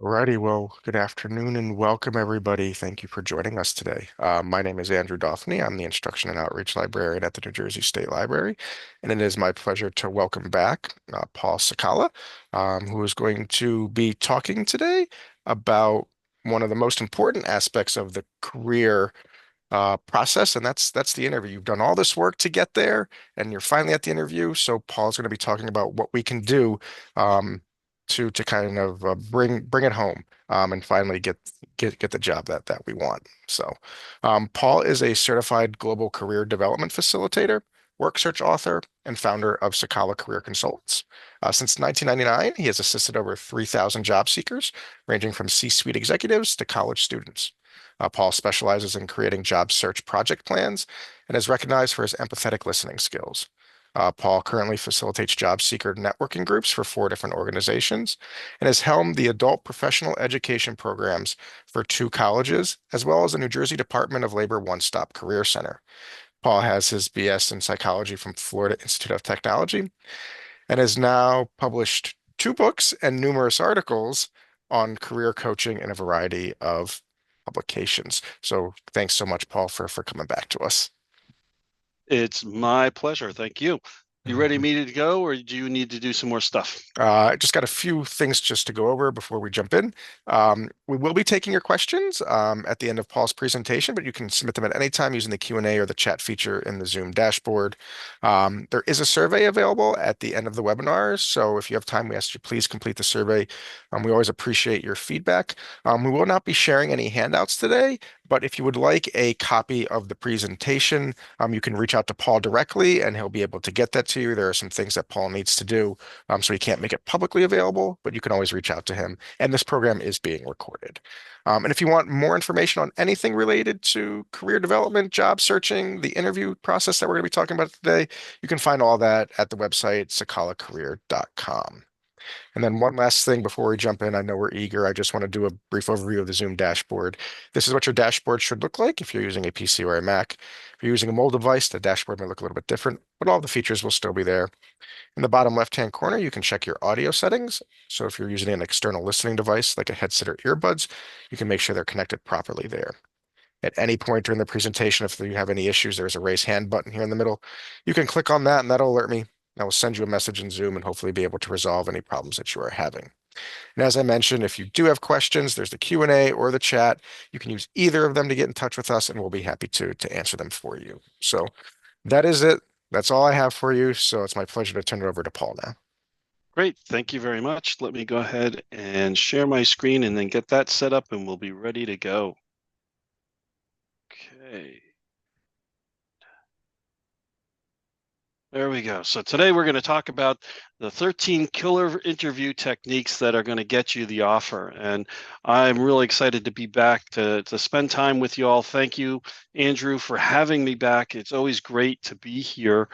Alrighty, well, good afternoon and welcome everybody. Thank you for joining us today. My name is Andrew Doffney. I'm the Instruction and Outreach Librarian at the New Jersey State Library, and it is my pleasure to welcome back Paul Sakala, who is going to be talking today about one of the most important aspects of the career process, and that's the interview. You've done all this work to get there, and you're finally at the interview. So Paul's going to be talking about what we can do um, to kind of bring it home and finally get the job that we want. So Paul is a certified global career development facilitator, work search author, and founder of Sakala Career Consultants. Since 1999, he has assisted over 3,000 job seekers, ranging from C-suite executives to college students. Paul specializes in creating job search project plans and is recognized for his empathetic listening skills. Paul currently facilitates job seeker networking groups for 4 different organizations and has helmed the adult professional education programs for 2 colleges, as well as the New Jersey Department of Labor One-Stop Career Center. Paul has his BS in psychology from Florida Institute of Technology and has now published 2 books and numerous articles on career coaching in a variety of publications. So thanks so much, Paul, for coming back to us. It's my pleasure. Thank you. You ready Mhm. me to go, or do you need to do some more stuff? I just got a few things just to go over before we jump in. We will be taking your questions at the end of Paul's presentation, but you can submit them at any time using the Q&A or the chat feature in the Zoom dashboard. There is a survey available at the end of the webinar, so if you have time, we ask you please complete the survey. We always appreciate your feedback. We will not be sharing any handouts today, but if you would like a copy of the presentation, you can reach out to Paul directly and he'll be able to get that to you. There are some things that Paul needs to do so he can't make it publicly available, but you can always reach out to him. And this program is being recorded. And if you want more information on anything related to career development, job searching, the interview process that we're going to be talking about today, you can find all that at the website sakalacareer.com. And then one last thing before we jump in, I know we're eager. I just want to do a brief overview of the Zoom dashboard. This is what your dashboard should look like if you're using a PC or a Mac. If you're using a mobile device, the dashboard may look a little bit different, but all the features will still be there. In the bottom left-hand corner, you can check your audio settings. So if you're using an external listening device like a headset or earbuds, you can make sure they're connected properly there. At any point during the presentation, if you have any issues, there's a raise hand button here in the middle. You can click on that and that'll alert me. I will send you a message in Zoom and hopefully be able to resolve any problems that you are having. And as I mentioned, if you do have questions, there's the Q&A or the chat. You can use either of them to get in touch with us and we'll be happy to answer them for you. So that is it. That's all I have for you. So it's my pleasure to turn it over to Paul now. Great. Thank you very much. Let me go ahead and share my screen and then get that set up and we'll be ready to go. Okay. There we go. So today we're going to talk about the 13 killer interview techniques that are going to get you the offer. And I'm really excited to be back to spend time with you all. Thank you, Andrew, for having me back. It's always great to be here.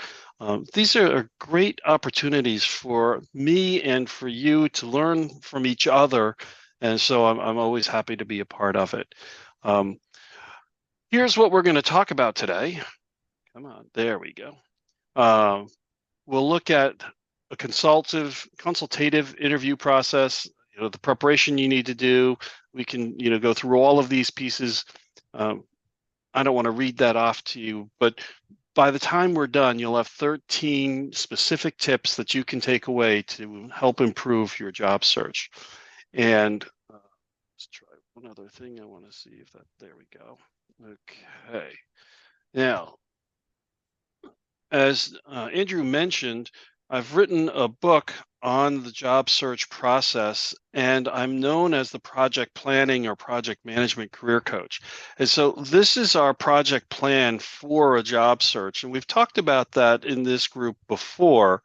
These are great opportunities for me and for you to learn from each other. And so I'm always happy to be a part of it. Here's what we're going to talk about today. Come on, there we go. Uh, we'll look at a consultative interview process, the preparation you need to do. We can, go through all of these pieces. I don't want to read that off to you, but by the time we're done, you'll have 13 specific tips that you can take away to help improve your job search. And let's try one other thing. I want to see if there we go. Okay. Now, as Andrew mentioned, I've written a book on the job search process, and I'm known as the project planning or project management career coach. And so this is our project plan for a job search. And we've talked about that in this group before.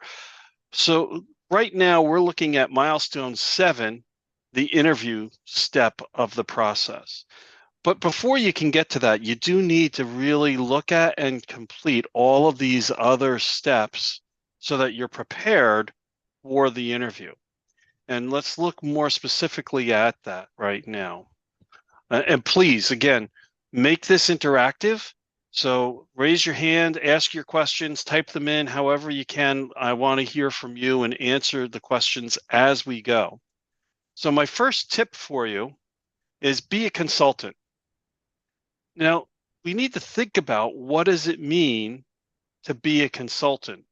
So right now we're looking at milestone 7, the interview step of the process. But before you can get to that, you do need to really look at and complete all of these other steps so that you're prepared for the interview. And let's look more specifically at that right now. And please, again, make this interactive. So raise your hand, ask your questions, type them in however you can. I want to hear from you and answer the questions as we go. So my first tip for you is be a consultant. Now, we need to think about what does it mean to be a consultant.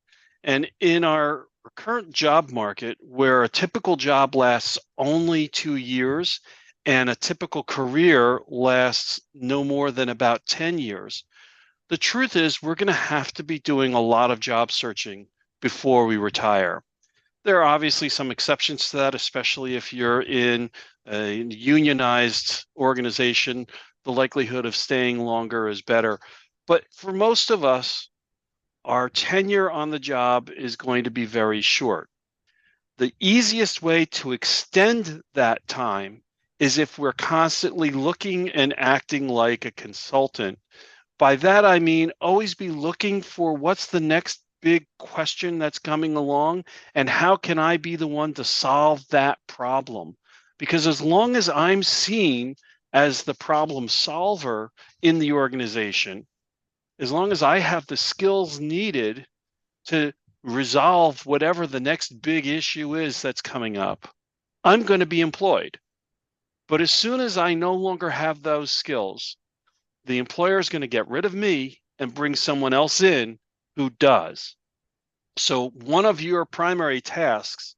And in our current job market, where a typical job lasts only 2 years and a typical career lasts no more than about 10 years, the truth is we're going to have to be doing a lot of job searching before we retire. There are obviously some exceptions to that, especially if you're in a unionized organization. The likelihood of staying longer is better. But for most of us, our tenure on the job is going to be very short. The easiest way to extend that time is if we're constantly looking and acting like a consultant. By that, I mean always be looking for what's the next big question that's coming along and how can I be the one to solve that problem? Because as long as I'm seen as the problem solver in the organization, as long as I have the skills needed to resolve whatever the next big issue is that's coming up, I'm going to be employed. But as soon as I no longer have those skills, the employer is going to get rid of me and bring someone else in who does. So one of your primary tasks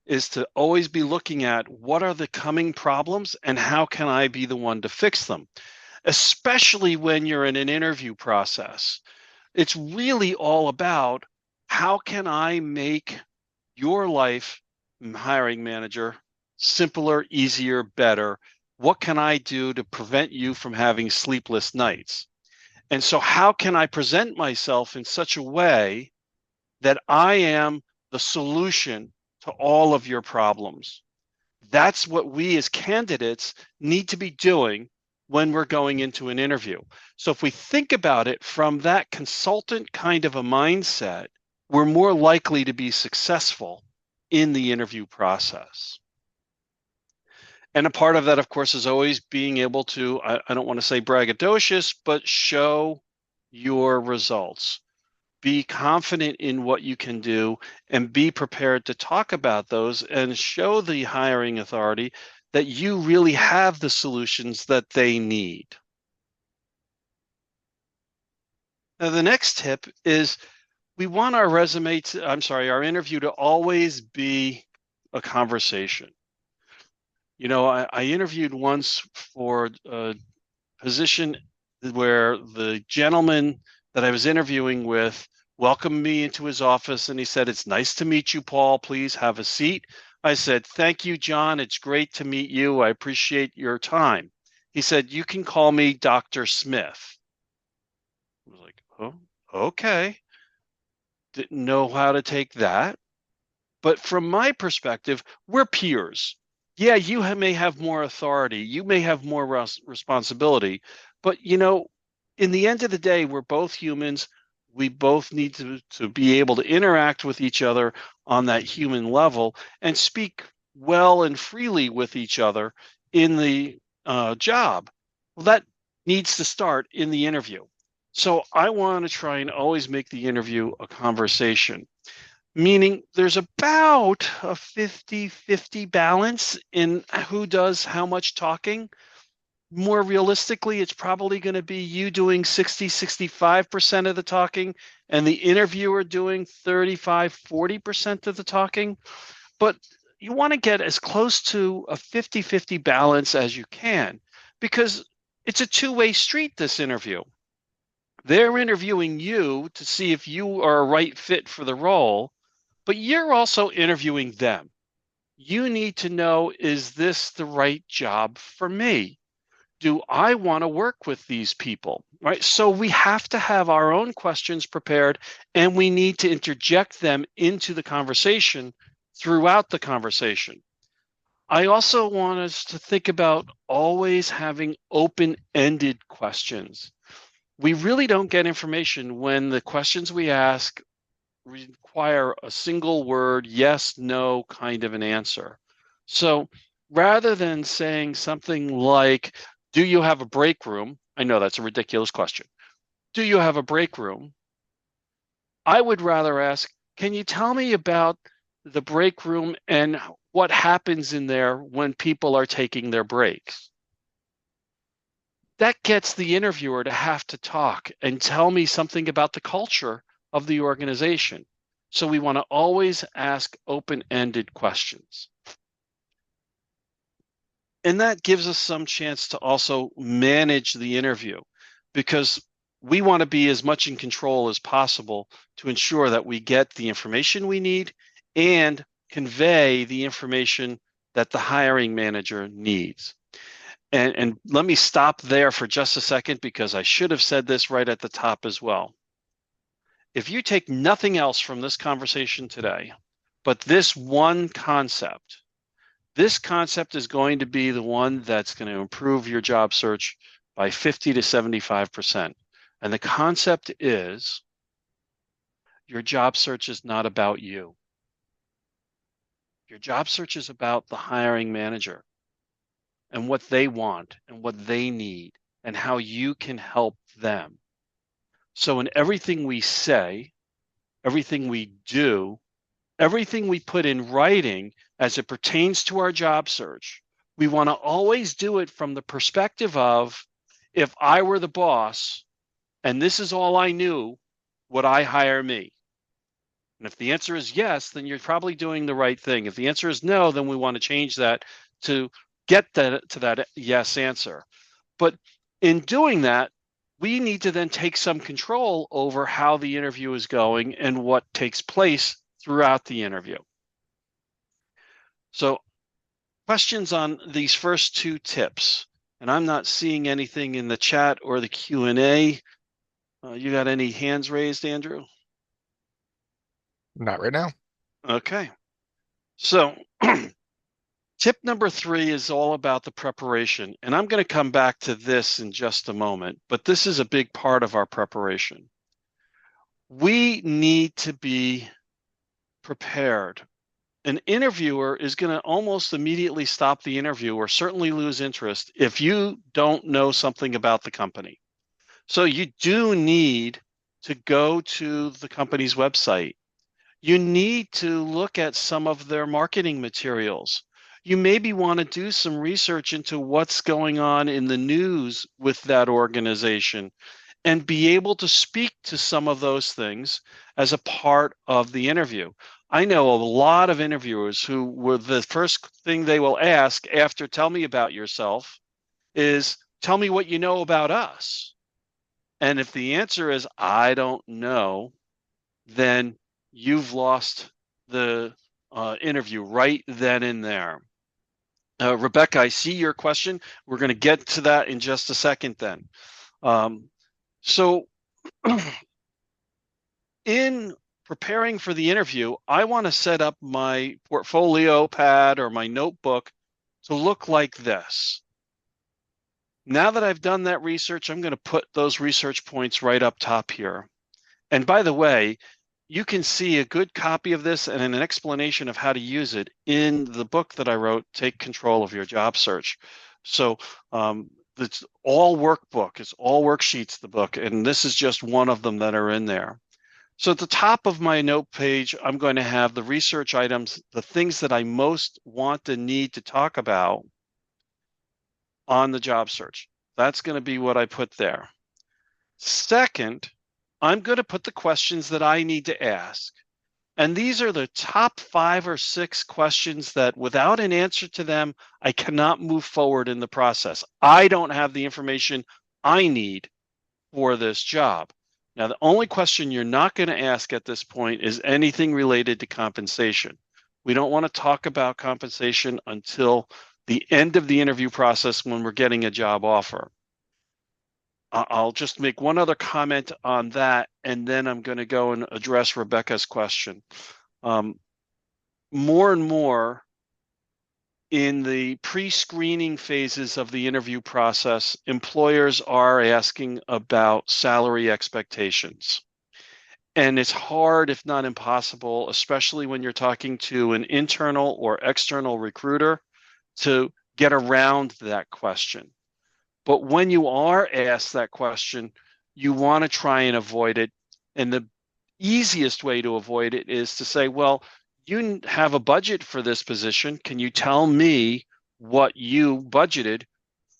is to always be looking at what are the coming problems and how can I be the one to fix them, especially when you're in an interview process. It's really all about how can I make your life, hiring manager, simpler, easier, better? What can I do to prevent you from having sleepless nights? And so, how can I present myself in such a way that I am the solution to all of your problems? That's what we as candidates need to be doing when we're going into an interview. So, if we think about it from that consultant kind of a mindset, we're more likely to be successful in the interview process. And a part of that, of course, is always being able to, I don't want to say braggadocious, but show your results. Be confident in what you can do and be prepared to talk about those and show the hiring authority that you really have the solutions that they need. Now, the next tip is we want our resume to, I'm sorry, our interview to always be a conversation. You know, I interviewed once for a position where the gentleman that I was interviewing with welcomed me into his office and he said, "It's nice to meet you, Paul. Please have a seat." I said, "Thank you, John. It's great to meet you. I appreciate your time." He said, "You can call me Dr. Smith." I was like, "Oh, okay." Didn't know how to take that. But from my perspective, we're peers. Yeah, you may have more authority, you may have more responsibility, but in the end of the day, we're both humans. We both need to be able to interact with each other on that human level and speak well and freely with each other in the job. Well, that needs to start in the interview. So I want to try and always make the interview a conversation, meaning there's about a 50-50 balance in who does how much talking. More realistically, it's probably going to be you doing 60-65% of the talking and the interviewer doing 35-40% of the talking. But you want to get as close to a 50-50 balance as you can because it's a two-way street, this interview. They're interviewing you to see if you are a right fit for the role, but you're also interviewing them. You need to know, is this the right job for me? Do I want to work with these people? Right? So we have to have our own questions prepared and we need to interject them into the conversation throughout the conversation. I also want us to think about always having open-ended questions. We really don't get information when the questions we ask require a single word, yes, no kind of an answer. So rather than saying something like, do you have a break room? I know that's a ridiculous question. Do you have a break room? I would rather ask, can you tell me about the break room and what happens in there when people are taking their breaks. That gets the interviewer to have to talk and tell me something about the culture of the organization. So we want to always ask open-ended questions. And that gives us some chance to also manage the interview, because we want to be as much in control as possible to ensure that we get the information we need and convey the information that the hiring manager needs. And let me stop there for just a second, because I should have said this right at the top as well. If you take nothing else from this conversation today, but this one concept, this concept is going to be the one that's going to improve your job search by 50 to 75%. And the concept is your job search is not about you. Your job search is about the hiring manager and what they want and what they need and how you can help them. So in everything we say, everything we do, everything we put in writing as it pertains to our job search, we want to always do it from the perspective of, if I were the boss and this is all I knew, would I hire me? And if the answer is yes, then you're probably doing the right thing. If the answer is no, then we want to change that to get to that yes answer. But in doing that, we need to then take some control over how the interview is going and what takes place throughout the interview. So, questions on these first two tips? And I'm not seeing anything in the chat or the Q&A. You got any hands raised, Andrew? Not right now. Okay. So tip number 3 is all about the preparation. And I'm going to come back to this in just a moment, but this is a big part of our preparation. We need to be prepared. An interviewer is going to almost immediately stop the interview or certainly lose interest if you don't know something about the company. So you do need to go to the company's website. You need to look at some of their marketing materials. You maybe want to do some research into what's going on in the news with that organization and be able to speak to some of those things as a part of the interview. I know a lot of interviewers who were the first thing they will ask after tell me about yourself is tell me what you know about us. And if the answer is I don't know, then you've lost the interview right then and there. Rebecca, I see your question. We're going to get to that in just a second then. So in preparing for the interview, I want to set up my portfolio pad or my notebook to look like this. Now that I've done that research, I'm going to put those research points right up top here. And by the way, you can see a good copy of this and an explanation of how to use it in the book that I wrote, Take Control of Your Job Search. So it's all workbook, it's all worksheets, the book, and this is just one of them that are in there. So at the top of my note page, I'm going to have the research items, the things that I most want and need to talk about on the job search. That's going to be what I put there. Second, I'm going to put the questions that I need to ask. And these are the top 5 or 6 questions that without an answer to them, I cannot move forward in the process. I don't have the information I need for this job. Now, the only question you're not going to ask at this point is anything related to compensation. We don't want to talk about compensation until the end of the interview process when we're getting a job offer. I'll just make one other comment on that, and then I'm going to go and address Rebecca's question. More and more in the pre-screening phases of the interview process, employers are asking about salary expectations. And it's hard, if not impossible, especially when you're talking to an internal or external recruiter, to get around that question. But when you are asked that question, you want to try and avoid it. And the easiest way to avoid it is to say, well, you have a budget for this position. Can you tell me what you budgeted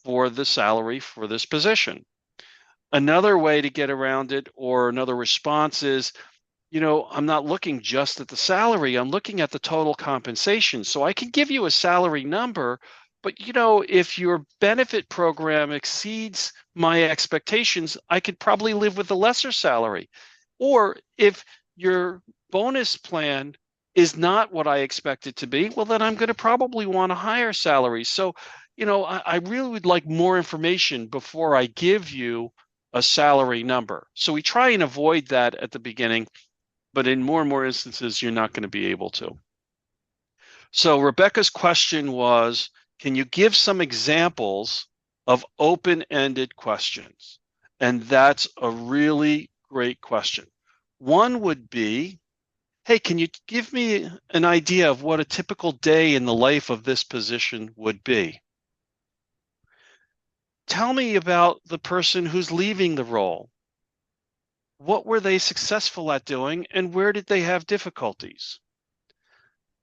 for the salary for this position? Another way to get around it, or another response is, I'm not looking just at the salary. I'm looking at the total compensation. So I can give you a salary number, but if your benefit program exceeds my expectations, I could probably live with a lesser salary. Or if your bonus plan is not what I expect it to be, well, then I'm going to probably want a higher salary. So, I really would like more information before I give you a salary number. So we try and avoid that at the beginning, but in more and more instances, you're not going to be able to. So Rebecca's question was, can you give some examples of open-ended questions? And that's a really great question. One would be, hey, can you give me an idea of what a typical day in the life of this position would be? Tell me about the person who's leaving the role. What were they successful at doing, and where did they have difficulties?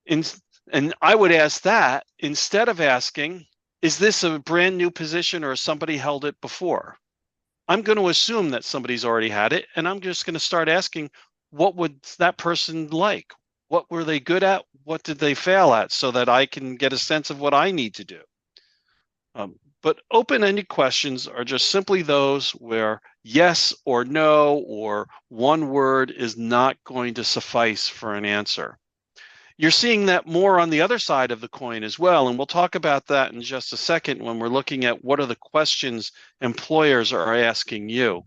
And I would ask that instead of asking, is this a brand new position or has somebody held it before? I'm going to assume that somebody's already had it, and I'm just going to start asking, what would that person like? What were they good at? What did they fail at? So that I can get a sense of what I need to do. But open-ended questions are just simply those where yes or no or one word is not going to suffice for an answer. You're seeing that more on the other side of the coin as well, and we'll talk about that in just a second when we're looking at what are the questions employers are asking you.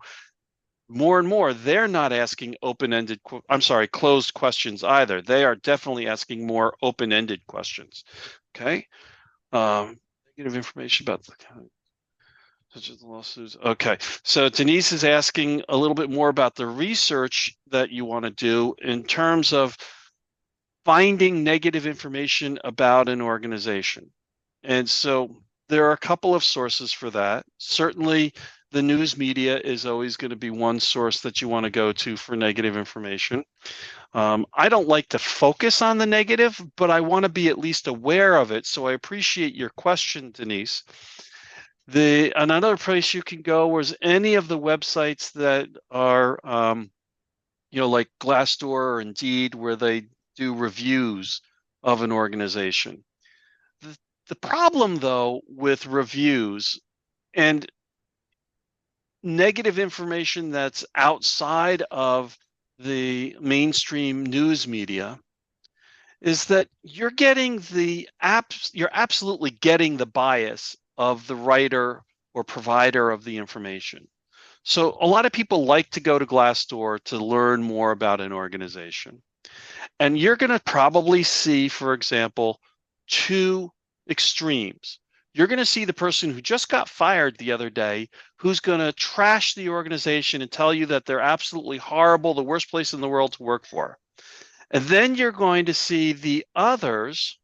More and more, they're not asking closed questions either. They are definitely asking more open-ended questions. Okay. Negative information about the such as the lawsuits. Okay, so Denise is asking a little bit more about the research that you want to do in terms of finding negative information about an organization. And so there are a couple of sources for that. Certainly, the news media is always going to be one source that you want to go to for negative information. I don't like to focus on the negative, but I want to be at least aware of it. So I appreciate your question, Denise. Another place you can go was any of the websites that are, like Glassdoor or Indeed, where they do reviews of an organization. The problem, though, with reviews and negative information that's outside of the mainstream news media is that you're absolutely getting the bias of the writer or provider of the information. So a lot of people like to go to Glassdoor to learn more about an organization. And you're going to probably see, for example, two extremes. You're going to see the person who just got fired the other day, who's going to trash the organization and tell you that they're absolutely horrible, the worst place in the world to work for. And then you're going to see the others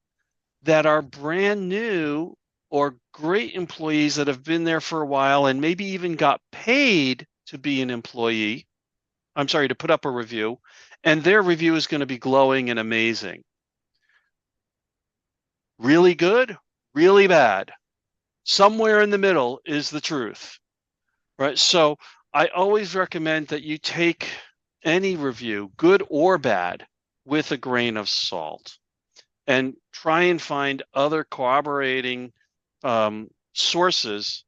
that are brand new or great employees that have been there for a while and maybe even got paid to be an employee. I'm sorry, to put up a review, and their review is going to be glowing and amazing. Really good, really bad. Somewhere in the middle is the truth, right? So I always recommend that you take any review, good or bad, with a grain of salt and try and find other corroborating sources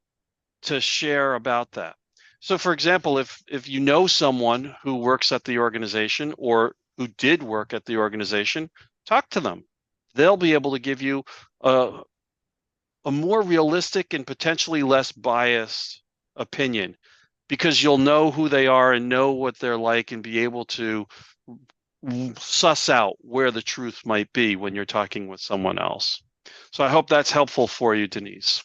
to share about that. So for example, if you know someone who works at the organization or who did work at the organization, talk to them. They'll be able to give you a more realistic and potentially less biased opinion because you'll know who they are and know what they're like and be able to suss out where the truth might be when you're talking with someone else. So I hope that's helpful for you, Denise.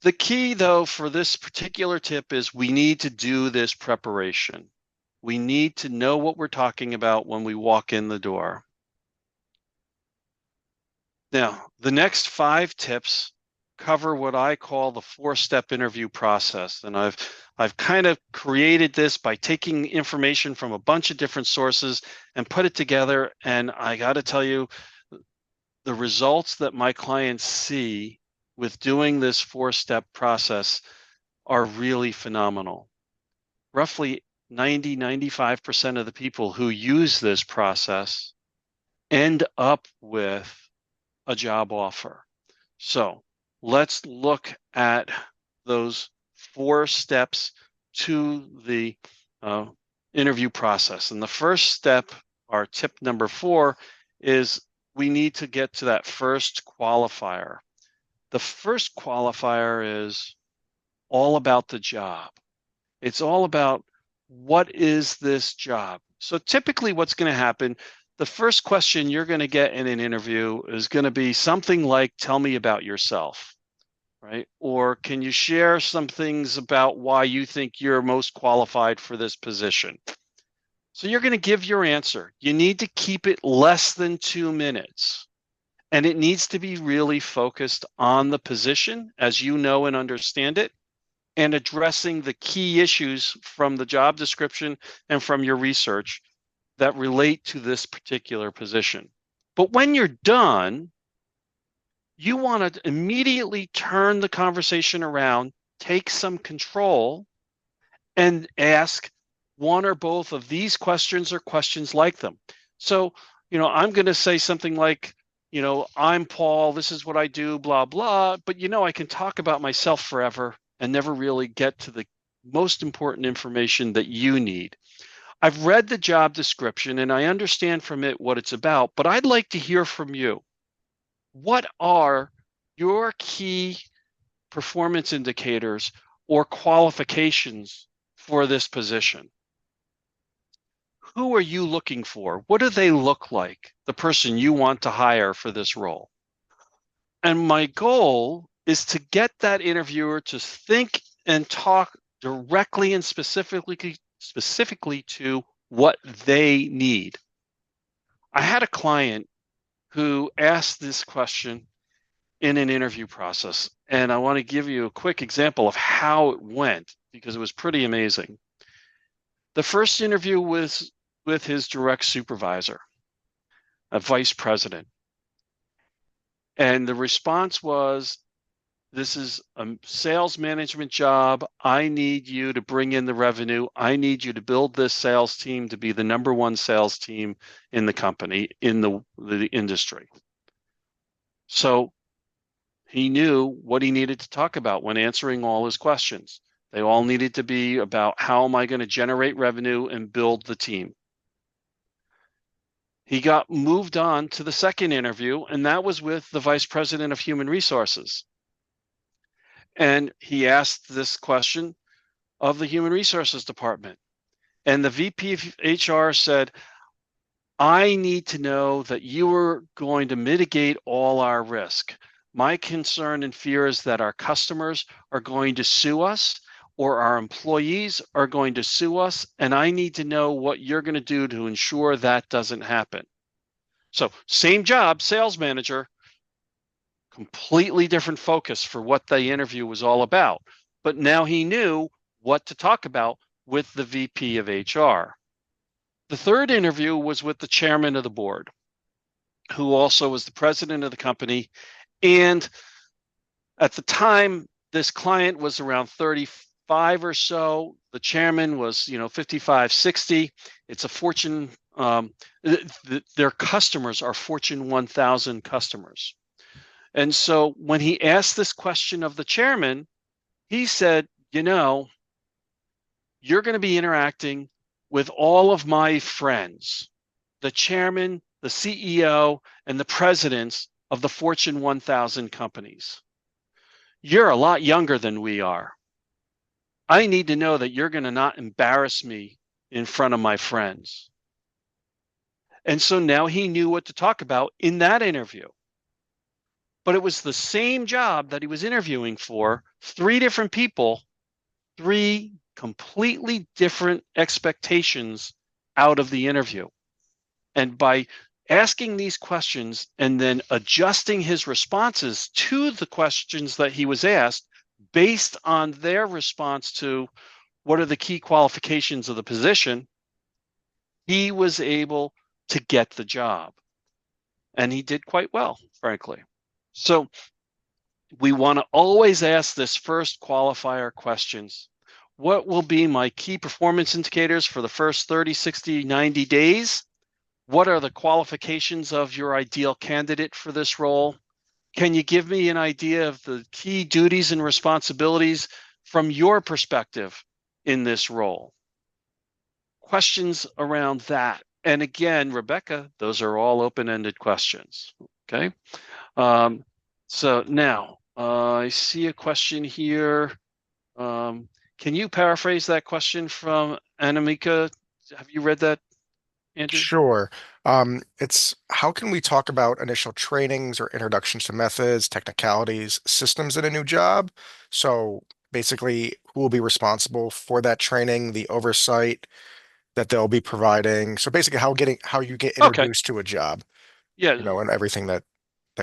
The key, though, for this particular tip is we need to do this preparation. We need to know what we're talking about when we walk in the door. Now, the next 5 tips cover what I call the 4-step interview process. And I've kind of created this by taking information from a bunch of different sources and put it together. And I got to tell you, the results that my clients see with doing this 4-step process are really phenomenal. Roughly 95% of the people who use this process end up with a job offer. So let's look at those 4 steps to the interview process. And the first step, our tip number 4, is we need to get to that first qualifier. The first qualifier is all about the job. It's all about, what is this job? So typically what's going to happen, the first question you're going to get in an interview is going to be something like, tell me about yourself, right? Or can you share some things about why you think you're most qualified for this position? So you're going to give your answer. You need to keep it less than 2 minutes. And it needs to be really focused on the position as you know and understand it, and addressing the key issues from the job description and from your research that relate to this particular position. But when you're done, you want to immediately turn the conversation around, take some control, and ask one or both of these questions or questions like them. So, I'm going to say something like, I'm Paul, this is what I do, blah, blah. But, I can talk about myself forever and never really get to the most important information that you need. I've read the job description and I understand from it what it's about, but I'd like to hear from you. What are your key performance indicators or qualifications for this position? Who are you looking for? What do they look like, the person you want to hire for this role? And my goal is to get that interviewer to think and talk directly and specifically to what they need. I had a client who asked this question in an interview process, and I want to give you a quick example of how it went because it was pretty amazing. The first interview was with his direct supervisor, a vice president. And the response was, this is a sales management job. I need you to bring in the revenue. I need you to build this sales team to be the number 1 sales team in the company, in the industry. So he knew what he needed to talk about when answering all his questions. They all needed to be about, how am I going to generate revenue and build the team? He got moved on to the second interview, and that was with the vice president of human resources. And he asked this question of the human resources department. And the VP of HR said, I need to know that you are going to mitigate all our risk. My concern and fear is that our customers are going to sue us, or our employees are going to sue us, and I need to know what you're going to do to ensure that doesn't happen. So same job, sales manager, completely different focus for what the interview was all about. But now he knew what to talk about with the VP of HR. The third interview was with the chairman of the board, who also was the president of the company. And at the time, this client was around 35 or so. The chairman was, 55, 60. It's a Fortune, their customers are Fortune 1000 customers. And so when he asked this question of the chairman, he said, you're going to be interacting with all of my friends, the chairman, the CEO, and the presidents of the Fortune 1000 companies. You're a lot younger than we are. I need to know that you're going to not embarrass me in front of my friends. And so now he knew what to talk about in that interview. But it was the same job that he was interviewing for, 3 different people, 3 completely different expectations out of the interview. And by asking these questions and then adjusting his responses to the questions that he was asked based on their response to what are the key qualifications of the position, he was able to get the job. And he did quite well, frankly. So we want to always ask this first qualifier questions. What will be my key performance indicators for the first 30, 60, 90 days? What are the qualifications of your ideal candidate for this role? Can you give me an idea of the key duties and responsibilities from your perspective in this role? Questions around that. And again, Rebecca, those are all open-ended questions. Okay. So now I see a question here. Can you paraphrase that question from Anamika? Have you read that, Andrew? Sure. It's how can we talk about initial trainings or introductions to methods, technicalities, systems in a new job? So basically, who will be responsible for that training, the oversight that they'll be providing? So basically, how you get Okay. introduced to a job, Yeah. and everything that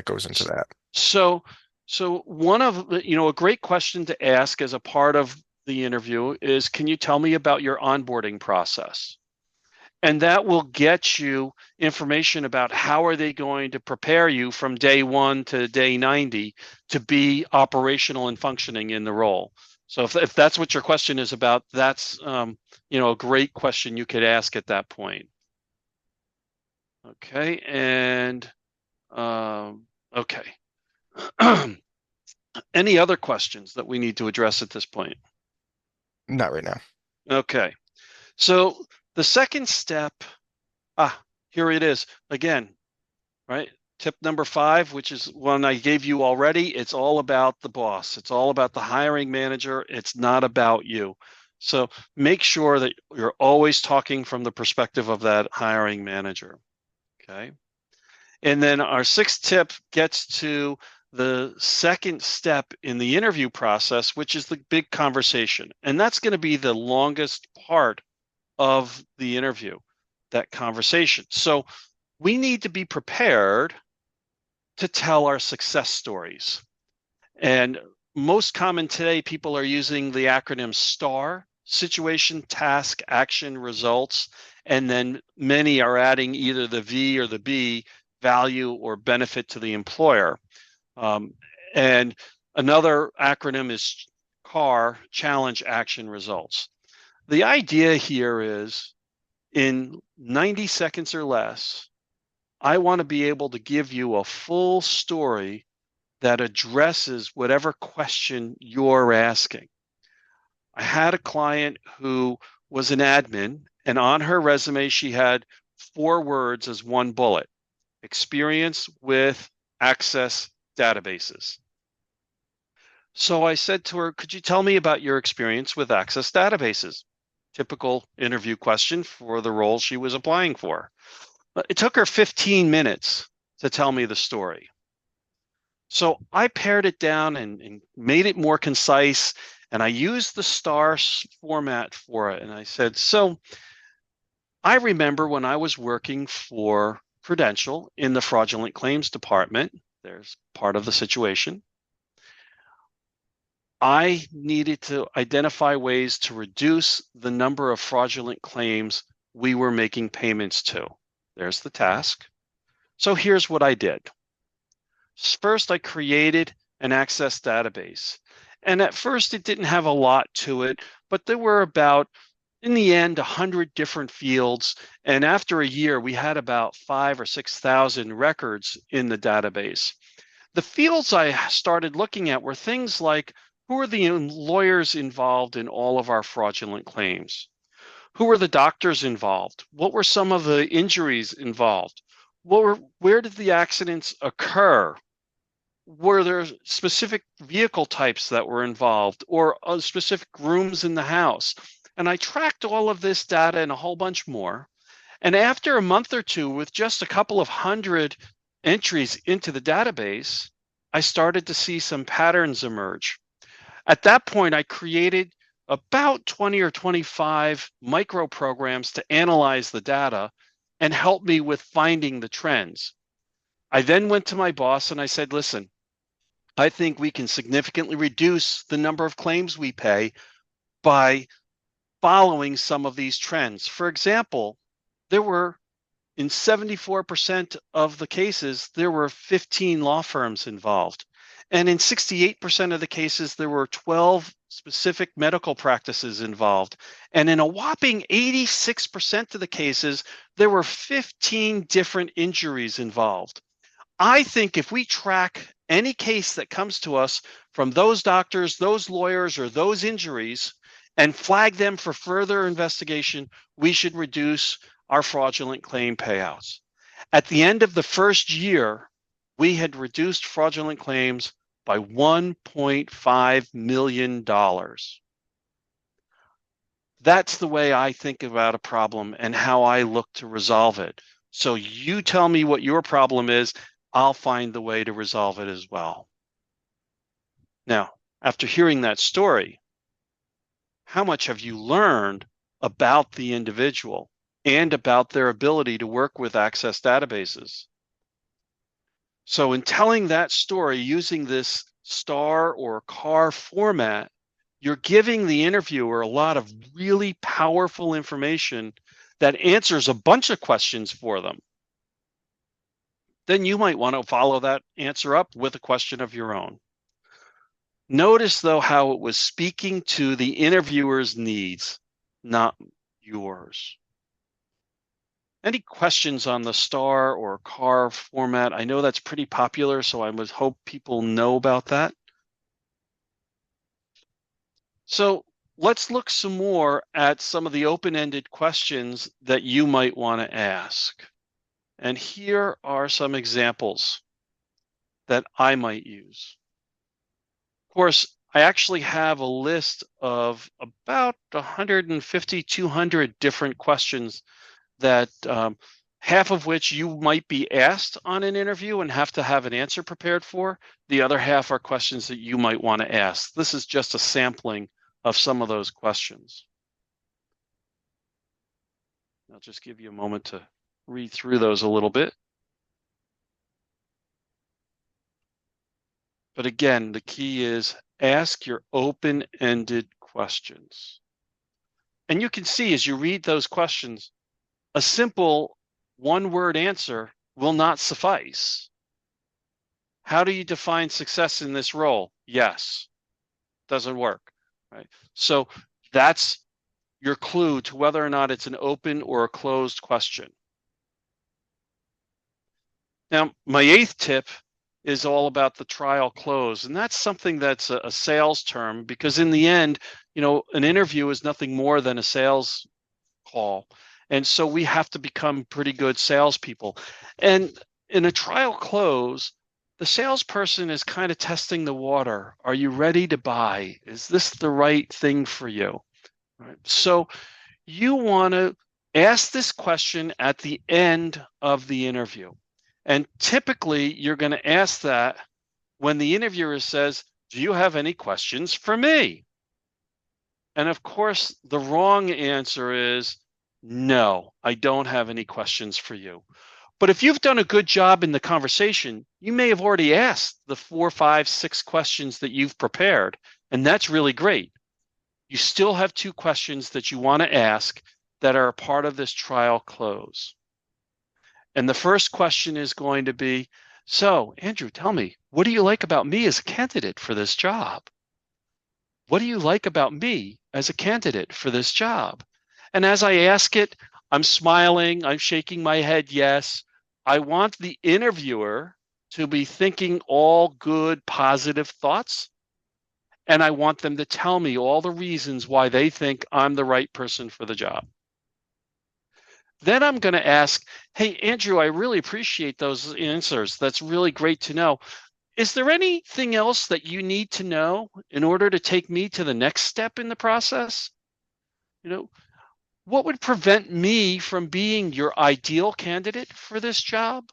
goes into that. So, so one of the, a great question to ask as a part of the interview is, can you tell me about your onboarding process? And that will get you information about how are they going to prepare you from day 1 to day 90 to be operational and functioning in the role. So if that's what your question is about, that's a great question you could ask at that point. Okay, and okay. Any other questions that we need to address at this point? Not right now. Okay, so the second step, here it is again, right? Tip number 5, which is one I gave you already. It's all about the boss. It's all about the hiring manager. It's not about you. So make sure that you're always talking from the perspective of that hiring manager. Okay. And then our 6th tip gets to the second step in the interview process, which is the big conversation. And that's going to be the longest part of the interview, that conversation. So we need to be prepared to tell our success stories. And most common today, people are using the acronym STAR: situation, task, action, results. And then many are adding either the V or the B, value or benefit to the employer. And another acronym is CAR: challenge, action, results. The idea here is in 90 seconds or less, I want to be able to give you a full story that addresses whatever question you're asking. I had a client who was an admin, and on her resume, she had 4 words as one bullet: experience with Access databases. So I said to her, could you tell me about your experience with Access databases? Typical interview question for the role she was applying for. It took her 15 minutes to tell me the story. So I pared it down and made it more concise, and I used the STAR format for it. And I said, so I remember when I was working for Prudential in the fraudulent claims department, there's part of the situation. I needed to identify ways to reduce the number of fraudulent claims we were making payments to. There's the task. So here's what I did. First, I created an Access database. And at first, it didn't have a lot to it, but there were about, in the end, 100 different fields. And after a year, we had about 5,000 or 6,000 records in the database. The fields I started looking at were things like, who are the lawyers involved in all of our fraudulent claims? Who were the doctors involved? What were some of the injuries involved? Where did the accidents occur? Were there specific vehicle types that were involved, or specific rooms in the house? And I tracked all of this data and a whole bunch more. And after a month or two, with just a couple of hundred entries into the database, I started to see some patterns emerge. At that point, I created about 20 or 25 micro programs to analyze the data and help me with finding the trends. I then went to my boss and I said, listen, I think we can significantly reduce the number of claims we pay by following some of these trends. For example, there were in 74% of the cases, there were 15 law firms involved. And in 68% of the cases, there were 12 specific medical practices involved. And in a whopping 86% of the cases, there were 15 different injuries involved. I think if we track any case that comes to us from those doctors, those lawyers, or those injuries and flag them for further investigation, we should reduce our fraudulent claim payouts. At the end of the first year, we had reduced fraudulent claims by $1.5 million. That's the way I think about a problem and how I look to resolve it. So you tell me what your problem is, I'll find the way to resolve it as well. Now, after hearing that story, how much have you learned about the individual and about their ability to work with Access databases? So in telling that story using this star or CAR format, you're giving the interviewer a lot of really powerful information that answers a bunch of questions for them. Then you might want to follow that answer up with a question of your own. Notice, though, how it was speaking to the interviewer's needs, not yours. Any questions on the star or CAR format? I know that's pretty popular, so I would hope people know about that. So let's look some more at some of the open-ended questions that you might want to ask. And here are some examples that I might use. Of course, I actually have a list of about 150, 200 different questions that half of which you might be asked on an interview and have to have an answer prepared for. The other half are questions that you might want to ask. This is just a sampling of some of those questions. I'll just give you a moment to read through those a little bit. But again, the key is ask your open-ended questions. And you can see as you read those questions, a simple one-word answer will not suffice. How do you define success in this role? Yes. Doesn't work, right? So that's your clue to whether or not it's an open or a closed question. Now, my 8th tip is all about the trial close. And that's something that's a sales term, because in the end, an interview is nothing more than a sales call. And so we have to become pretty good salespeople. And in a trial close, the salesperson is kind of testing the water. Are you ready to buy? Is this the right thing for you? Right. So you want to ask this question at the end of the interview. And typically, you're going to ask that when the interviewer says, do you have any questions for me? And of course, the wrong answer is, no, I don't have any questions for you. But if you've done a good job in the conversation, you may have already asked the 4, 5, 6 questions that you've prepared, and that's really great. You still have 2 questions that you want to ask that are a part of this trial close. And the first question is going to be, so Andrew, tell me, what do you like about me as a candidate for this job? What do you like about me as a candidate for this job? And as I ask it, I'm smiling, I'm shaking my head yes. I want the interviewer to be thinking all good, positive thoughts. And I want them to tell me all the reasons why they think I'm the right person for the job. Then I'm going to ask, hey, Andrew, I really appreciate those answers. That's really great to know. Is there anything else that you need to know in order to take me to the next step in the process? What would prevent me from being your ideal candidate for this job?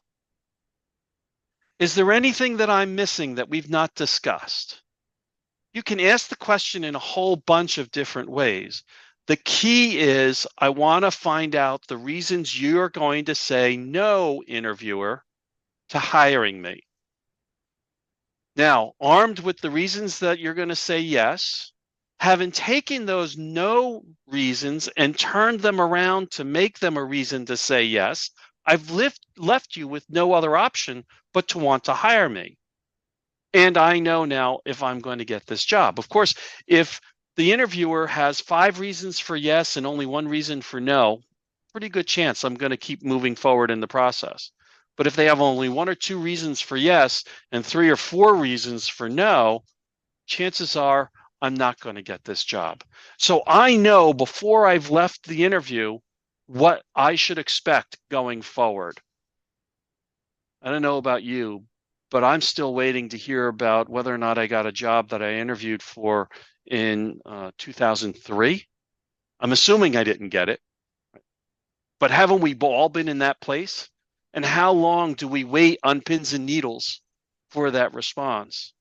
Is there anything that I'm missing that we've not discussed? You can ask the question in a whole bunch of different ways. The key is I want to find out the reasons you're going to say no, interviewer, to hiring me. Now, armed with the reasons that you're going to say yes, having taken those no reasons and turned them around to make them a reason to say yes, I've left you with no other option but to want to hire me. And I know now if I'm going to get this job. Of course, if the interviewer has 5 reasons for yes and only 1 reason for no, pretty good chance I'm going to keep moving forward in the process. But if they have only 1 or 2 reasons for yes and 3 or 4 reasons for no, chances are I'm not going to get this job. So I know before I've left the interview what I should expect going forward. I don't know about you, but I'm still waiting to hear about whether or not I got a job that I interviewed for in 2003. I'm assuming I didn't get it, but haven't we all been in that place? And how long do we wait on pins and needles for that response?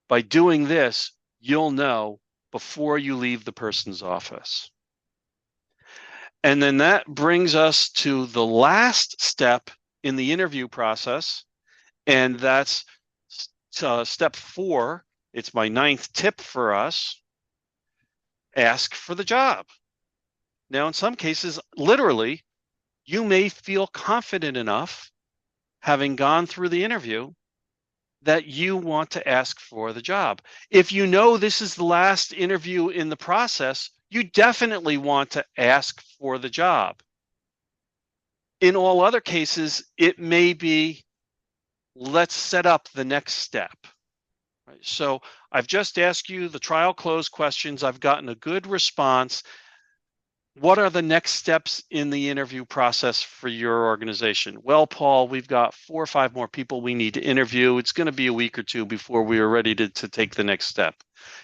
By doing this, you'll know before you leave the person's office. And then that brings us to the last step in the interview process, and that's step 4. It's my 9th tip for us. Ask for the job. Now, in some cases, literally, you may feel confident enough, having gone through the interview, that you want to ask for the job. If you know this is the last interview in the process, you definitely want to ask for the job. In all other cases, it may be, let's set up the next step. Right? So I've just asked you the trial close questions. I've gotten a good response. What are the next steps in the interview process for your organization? Well, Paul, we've got 4 or 5 more people we need to interview. It's going to be a week or 2 before we are ready to take the next step.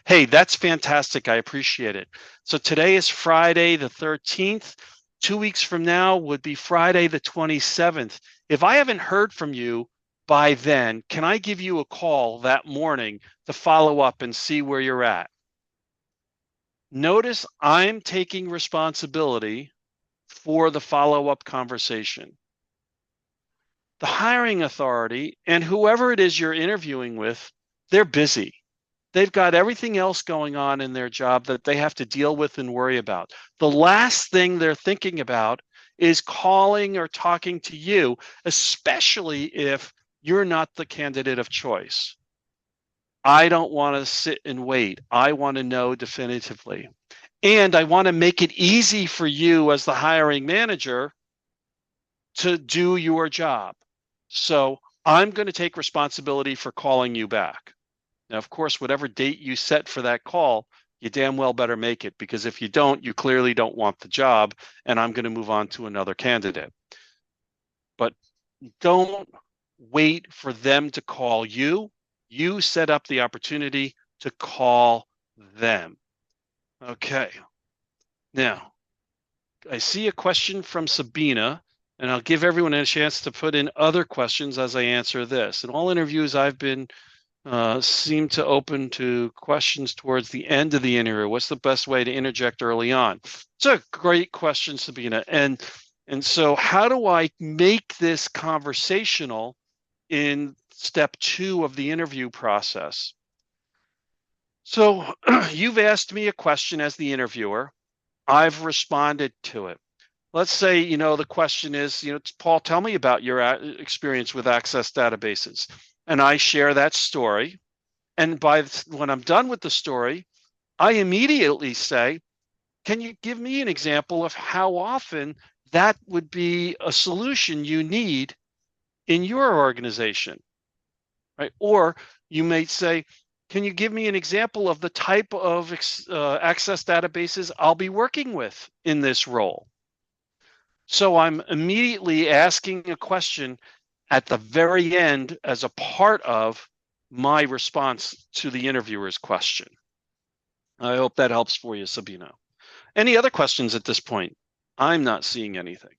Hey, that's fantastic. I appreciate it. So today is Friday the 13th. 2 weeks from now would be Friday the 27th. If I haven't heard from you by then, can I give you a call that morning to follow up and see where you're at? Notice I'm taking responsibility for the follow-up conversation. The hiring authority and whoever it is you're interviewing with, they're busy. They've got everything else going on in their job that they have to deal with and worry about. The last thing they're thinking about is calling or talking to you, especially if you're not the candidate of choice. I don't want to sit and wait. I want to know definitively. And I want to make it easy for you as the hiring manager to do your job. So I'm going to take responsibility for calling you back. Now, of course, whatever date you set for that call, you damn well better make it, because if you don't, you clearly don't want the job, and I'm going to move on to another candidate. But don't wait for them to call you. You set up the opportunity to call them. Okay. Now, I see a question from Sabina, and I'll give everyone a chance to put in other questions as I answer this. In all interviews I've been seem to open to questions towards the end of the interview. What's the best way to interject early on? It's a great question, Sabina. And so how do I make this conversational in step 2 of the interview process? So you've asked me a question as the interviewer. I've responded to it. Let's say, the question is, Paul, tell me about your experience with access databases. And I share that story. And when I'm done with the story, I immediately say, can you give me an example of how often that would be a solution you need in your organization, right? Or you might say, can you give me an example of the type of access databases I'll be working with in this role? So I'm immediately asking a question at the very end as a part of my response to the interviewer's question. I hope that helps for you, Sabina. Any other questions at this point? I'm not seeing anything.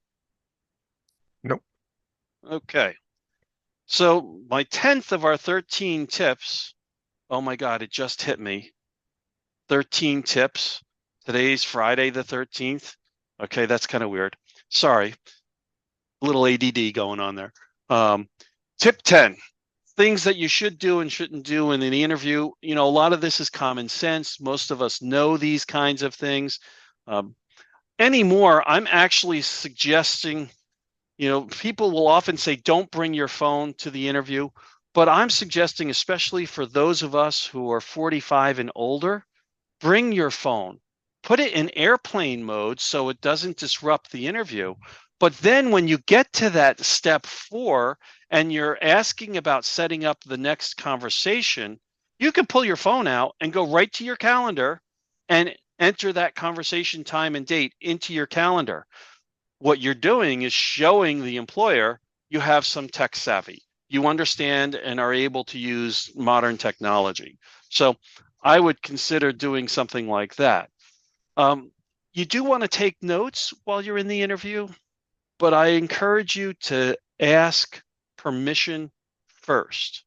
Nope. Okay. So my 10th of our 13 tips, oh my God, it just hit me. 13 tips. Today's Friday the 13th. Okay, that's kind of weird. Sorry, a little ADD going on there. Tip 10, things that you should do and shouldn't do in an interview. You know, a lot of this is common sense. Most of us know these kinds of things. Um, Anymore, I'm actually suggesting, you know, people will often say, don't bring your phone to the interview. But I'm suggesting, especially for those of us who are 45 and older, bring your phone, put it in airplane mode so it doesn't disrupt the interview. But then when you get to that step 4 and you're asking about setting up the next conversation, you can pull your phone out and go right to your calendar and enter that conversation time and date into your calendar. What you're doing is showing the employer you have some tech savvy. You understand and are able to use modern technology. So I would consider doing something like that. Um, you do want to take notes while you're in the interview, but I encourage you to ask permission first.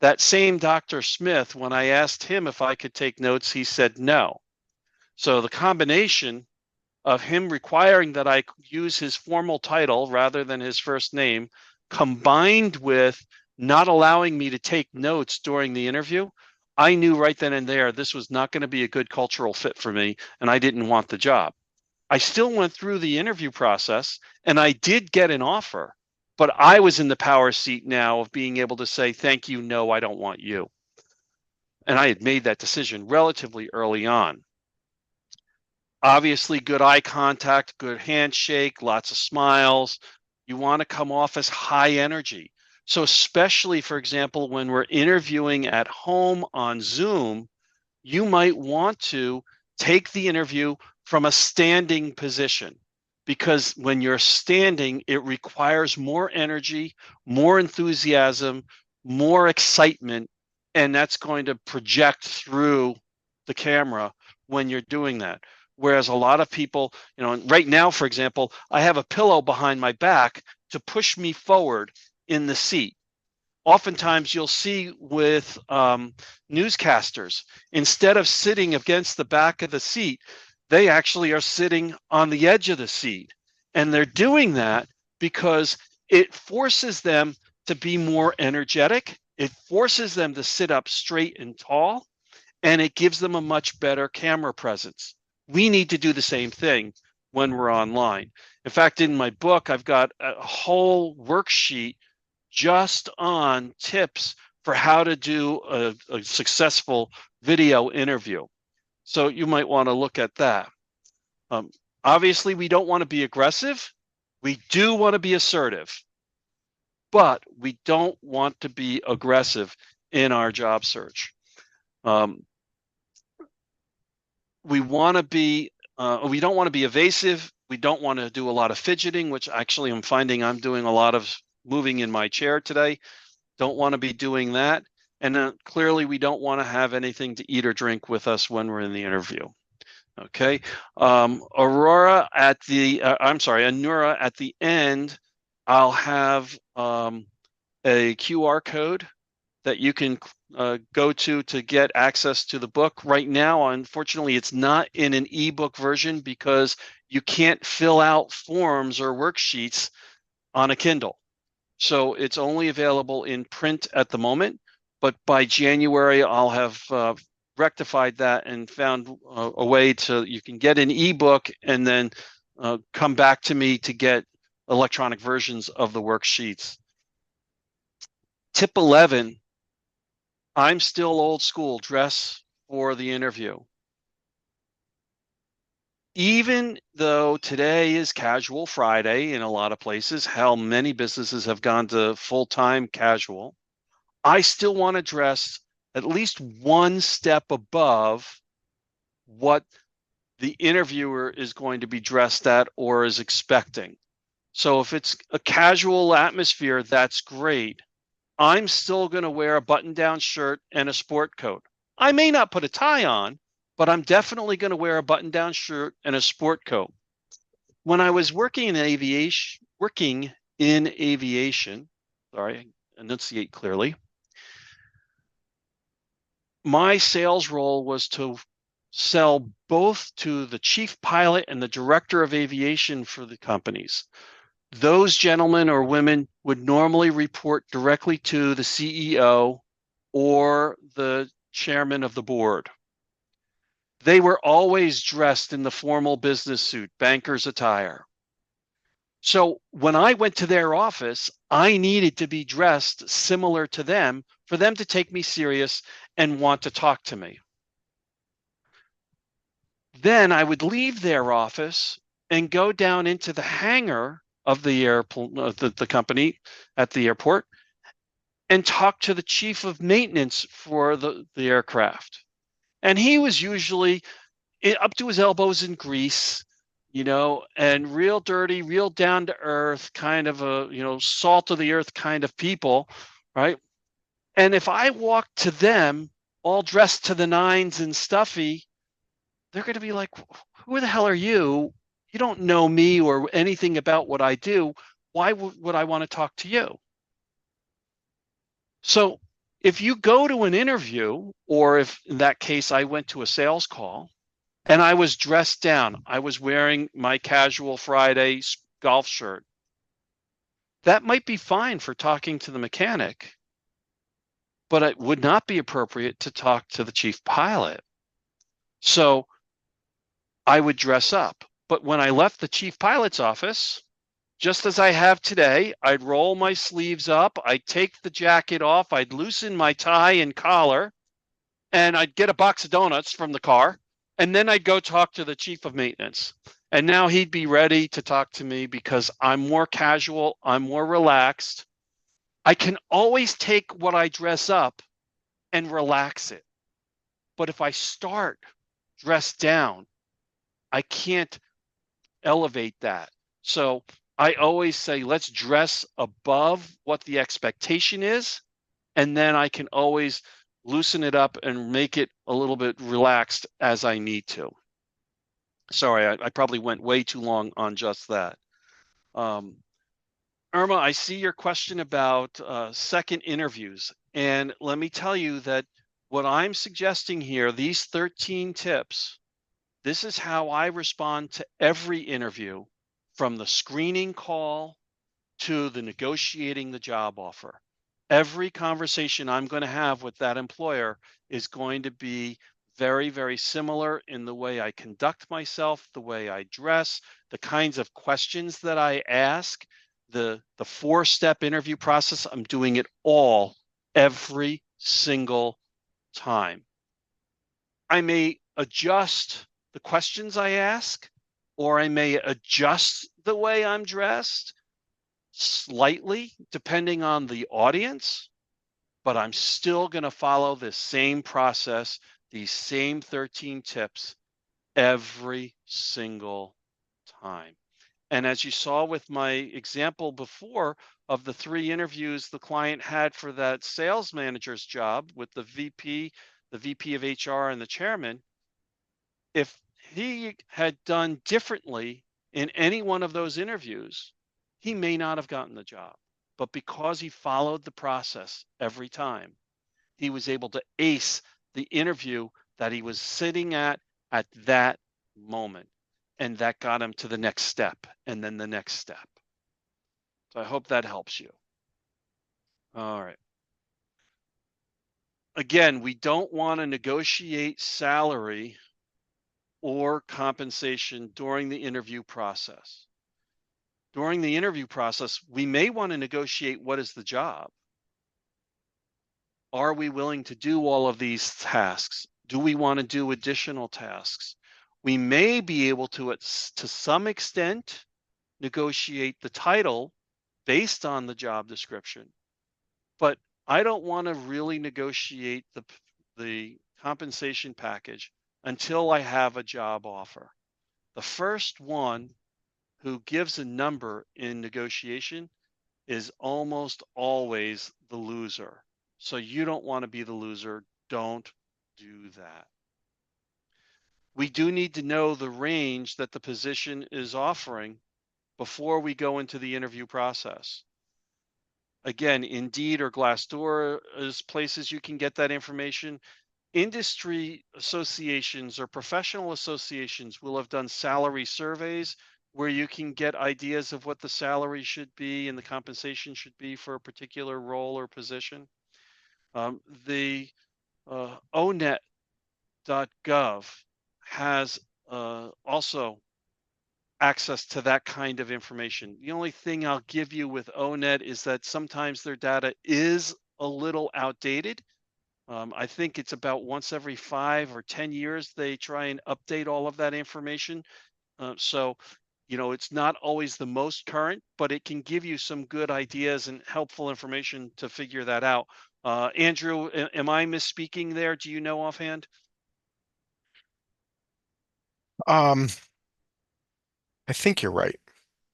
That same Dr. Smith, when I asked him if I could take notes, he said no. So the combination of him requiring that I use his formal title rather than his first name, combined with not allowing me to take notes during the interview, I knew right then and there this was not going to be a good cultural fit for me, and I didn't want the job. I still went through the interview process and I did get an offer, but I was in the power seat now of being able to say, thank you, no, I don't want you. And I had made that decision relatively early on. Obviously, good eye contact, good handshake, lots of smiles. You want to come off as high energy. So, especially, for example, when we're interviewing at home on Zoom, you might want to take the interview from a standing position because when you're standing, it requires more energy, more enthusiasm, more excitement, and that's going to project through the camera when you're doing that. Whereas a lot of people, you know, right now, for example, I have a pillow behind my back to push me forward in the seat. Oftentimes you'll see with newscasters, instead of sitting against the back of the seat, they actually are sitting on the edge of the seat. And they're doing that because it forces them to be more energetic. It forces them to sit up straight and tall, and it gives them a much better camera presence. We need to do the same thing when we're online. In fact, in my book, I've got a whole worksheet just on tips for how to do a successful video interview. So you might want to look at that. Um, Obviously, we don't want to be aggressive. We do want to be assertive, but we don't want to be aggressive in our job search. Um, we want to be, we don't want to be evasive. We don't want to do a lot of fidgeting, which actually I'm finding I'm doing a lot of moving in my chair today. Don't want to be doing that. And then clearly we don't want to have anything to eat or drink with us when we're in the interview. Okay. Aurora at the, I'm sorry, Anura at the end, I'll have a QR code that you can go to get access to the book. Right now, unfortunately, it's not in an ebook version because you can't fill out forms or worksheets on a Kindle. So it's only available in print at the moment, but by January, I'll have rectified that and found a way to, you can get an ebook and then come back to me to get electronic versions of the worksheets. Tip 11, I'm still old school, dress for the interview. Even though today is casual Friday in a lot of places, hell, many businesses have gone to full-time casual. I still want to dress at least one step above what the interviewer is going to be dressed at or is expecting. So if it's a casual atmosphere, that's great. I'm still going to wear a button-down shirt and a sport coat. I may not put a tie on, but I'm definitely going to wear a button-down shirt and a sport coat. When I was working in aviation, sorry, enunciate clearly, my sales role was to sell both to the chief pilot and the director of aviation for the companies. Those gentlemen or women would normally report directly to the CEO or the chairman of the board. They were always dressed in the formal business suit, banker's attire. So when I went to their office, I needed to be dressed similar to them for them to take me serious and want to talk to me. Then I would leave their office and go down into the hangar of the airport, the company at the airport, and talk to the chief of maintenance for the aircraft. And he was usually up to his elbows in grease, and real dirty, real down to earth, kind of a, salt of the earth kind of people, right? And if I walked to them all dressed to the nines and stuffy, they're going to be like, who the hell are you? You don't know me or anything about what I do. Why would I want to talk to you? So if you go to an interview, or if in that case I went to a sales call and I was dressed down, I was wearing my casual Friday golf shirt, that might be fine for talking to the mechanic, but it would not be appropriate to talk to the chief pilot. So I would dress up. But when I left the chief pilot's office, just as I have today, I'd roll my sleeves up, I'd take the jacket off, I'd loosen my tie and collar, and I'd get a box of donuts from the car, and then I'd go talk to the chief of maintenance. And now he'd be ready to talk to me because I'm more casual, I'm more relaxed. I can always take what I dress up and relax it. But if I start dressed down, I can't elevate that. So I always say, let's dress above what the expectation is. And then I can always loosen it up and make it a little bit relaxed as I need to. Sorry, I probably went way too long on just that. Irma, I see your question about second interviews. And let me tell you that what I'm suggesting here, these 13 tips, this is how I respond to every interview, from the screening call to the negotiating the job offer. Every conversation I'm going to have with that employer is going to be very, very similar in the way I conduct myself, the way I dress, the kinds of questions that I ask, the four-step interview process. I'm doing it all every single time. I may adjust the questions I ask, or I may adjust the way I'm dressed slightly depending on the audience, but I'm still going to follow this same process, these same 13 tips every single time. And as you saw with my example before of the 3 interviews the client had for that sales manager's job with the VP of HR, and the chairman, if he had done differently in any one of those interviews, he may not have gotten the job. But because he followed the process every time, he was able to ace the interview that he was sitting at that moment. And that got him to the next step, and then the next step. So I hope that helps you. All right. Again, we don't want to negotiate salary or compensation during the interview process. During the interview process, we may want to negotiate what is the job. Are we willing to do all of these tasks? Do we want to do additional tasks? We may be able to some extent, negotiate the title based on the job description, but I don't want to really negotiate the compensation package until I have a job offer. The first one who gives a number in negotiation is almost always the loser. So you don't want to be the loser. Don't do that. We do need to know the range that the position is offering before we go into the interview process. Again, Indeed or Glassdoor is places you can get that information. industry associations or professional associations will have done salary surveys where you can get ideas of what the salary should be and the compensation should be for a particular role or position. The onet.gov has also access to that kind of information. The only thing I'll give you with ONET is that sometimes their data is a little outdated. I think it's about once every 5 or 10 years they try and update all of that information. So, it's not always the most current, but it can give you some good ideas and helpful information to figure that out. Andrew, am I misspeaking there? Do you know offhand? Um, I think you're right.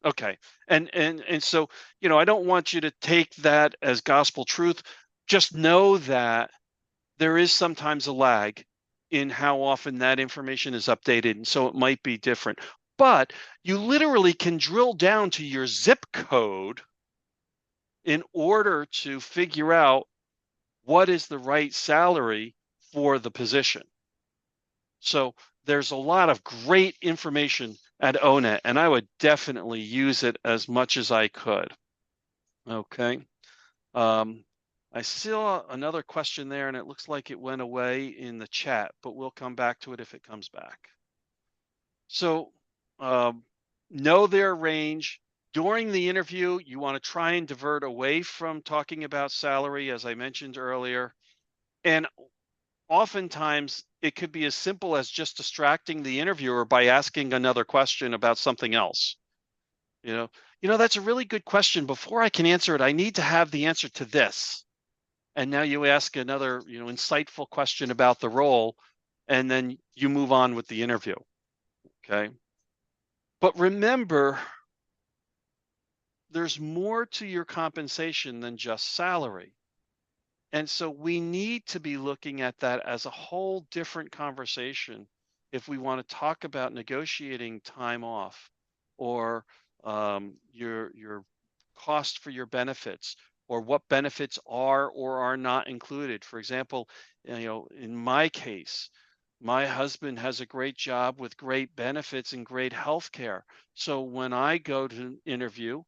Okay. And so, I don't want you to take that as gospel truth. Just know that there is sometimes a lag in how often that information is updated, and so it might be different. But you literally can drill down to your zip code in order to figure out what is the right salary for the position. So there's a lot of great information at ONET, and I would definitely use it as much as I could. Okay. Um, I saw another question there, and it looks like it went away in the chat, but we'll come back to it if it comes back. So, know their range. During the interview, you want to try and divert away from talking about salary, as I mentioned earlier. And oftentimes, it could be as simple as just distracting the interviewer by asking another question about something else. You know, that's a really good question. Before I can answer it, I need to have the answer to this. And now you ask another, insightful question about the role, and then you move on with the interview. Okay. But remember, there's more to your compensation than just salary. And so we need to be looking at that as a whole different conversation if we want to talk about negotiating time off or your cost for your benefits or what benefits are or are not included. For example, in my case, my husband has a great job with great benefits and great health care. So when I go to interview,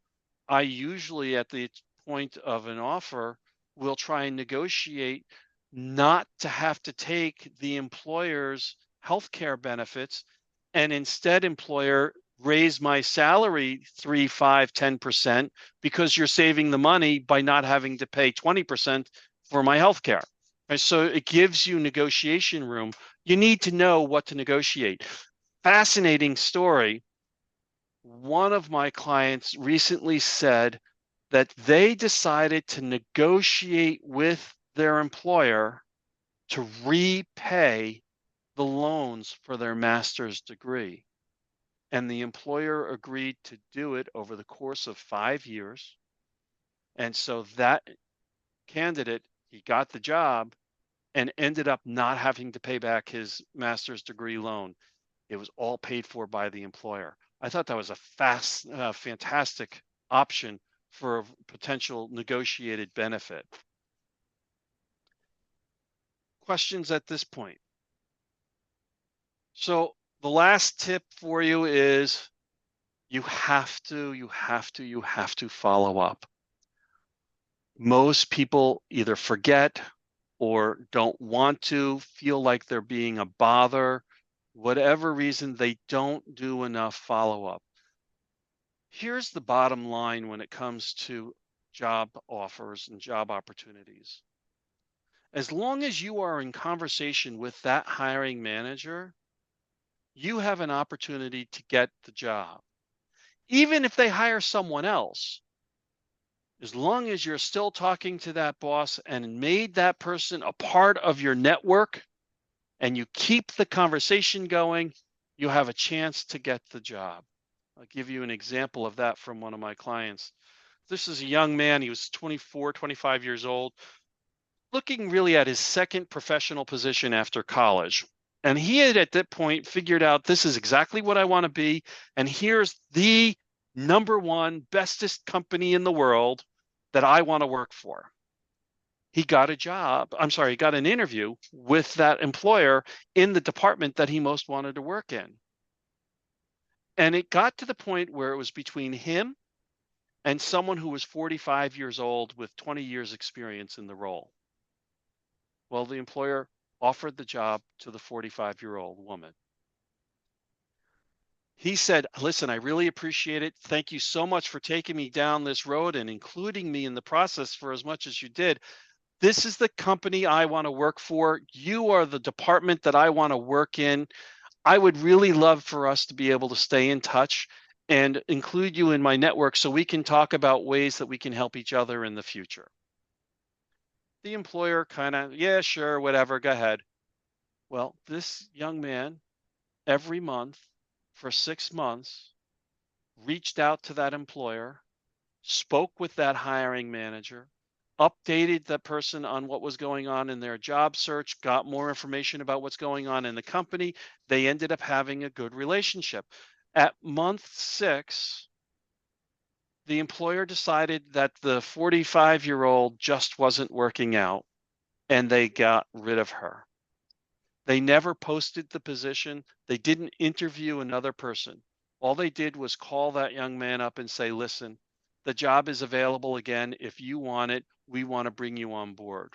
I usually at the point of an offer will try and negotiate not to have to take the employer's healthcare benefits and instead employer raise my salary 3, 5, 10% because you're saving the money by not having to pay 20% for my healthcare. Right? So it gives you negotiation room. You need to know what to negotiate. Fascinating story. One of my clients recently said that they decided to negotiate with their employer to repay the loans for their master's degree. And the employer agreed to do it over the course of 5 years. And so that candidate, he got the job and ended up not having to pay back his master's degree loan. It was all paid for by the employer. I thought that was a fantastic option for a potential negotiated benefit. Questions at this point? So the last tip for you is you have to follow up. Most people either forget or don't want to, feel like they're being a bother, whatever reason, they don't do enough follow up. Here's the bottom line when it comes to job offers and job opportunities. As long as you are in conversation with that hiring manager, you have an opportunity to get the job. Even if they hire someone else, as long as you're still talking to that boss and made that person a part of your network and you keep the conversation going, you have a chance to get the job. I'll give you an example of that from one of my clients. This is a young man. He was 24, 25 years old, looking really at his second professional position after college. And he had at that point figured out this is exactly what I want to be. And here's the number one bestest company in the world that I want to work for. he got a job. I'm sorry, he got an interview with that employer in the department that he most wanted to work in. And it got to the point where it was between him and someone who was 45 years old with 20 years experience in the role. Well, the employer offered the job to the 45-year-old woman. He said, listen, I really appreciate it. Thank you so much for taking me down this road and including me in the process for as much as you did. This is the company I want to work for. You are the department that I want to work in. I would really love for us to be able to stay in touch and include you in my network so we can talk about ways that we can help each other in the future. The employer kind of, yeah, sure, whatever, go ahead. Well, this young man, every month for 6 months, reached out to that employer, spoke with that hiring manager, updated that person on what was going on in their job search, got more information about what's going on in the company. They ended up having a good relationship. At month 6, the employer decided that the 45-year-old just wasn't working out and they got rid of her. They never posted the position. They didn't interview another person. All they did was call that young man up and say, listen, the job is available again. If you want it, we want to bring you on board.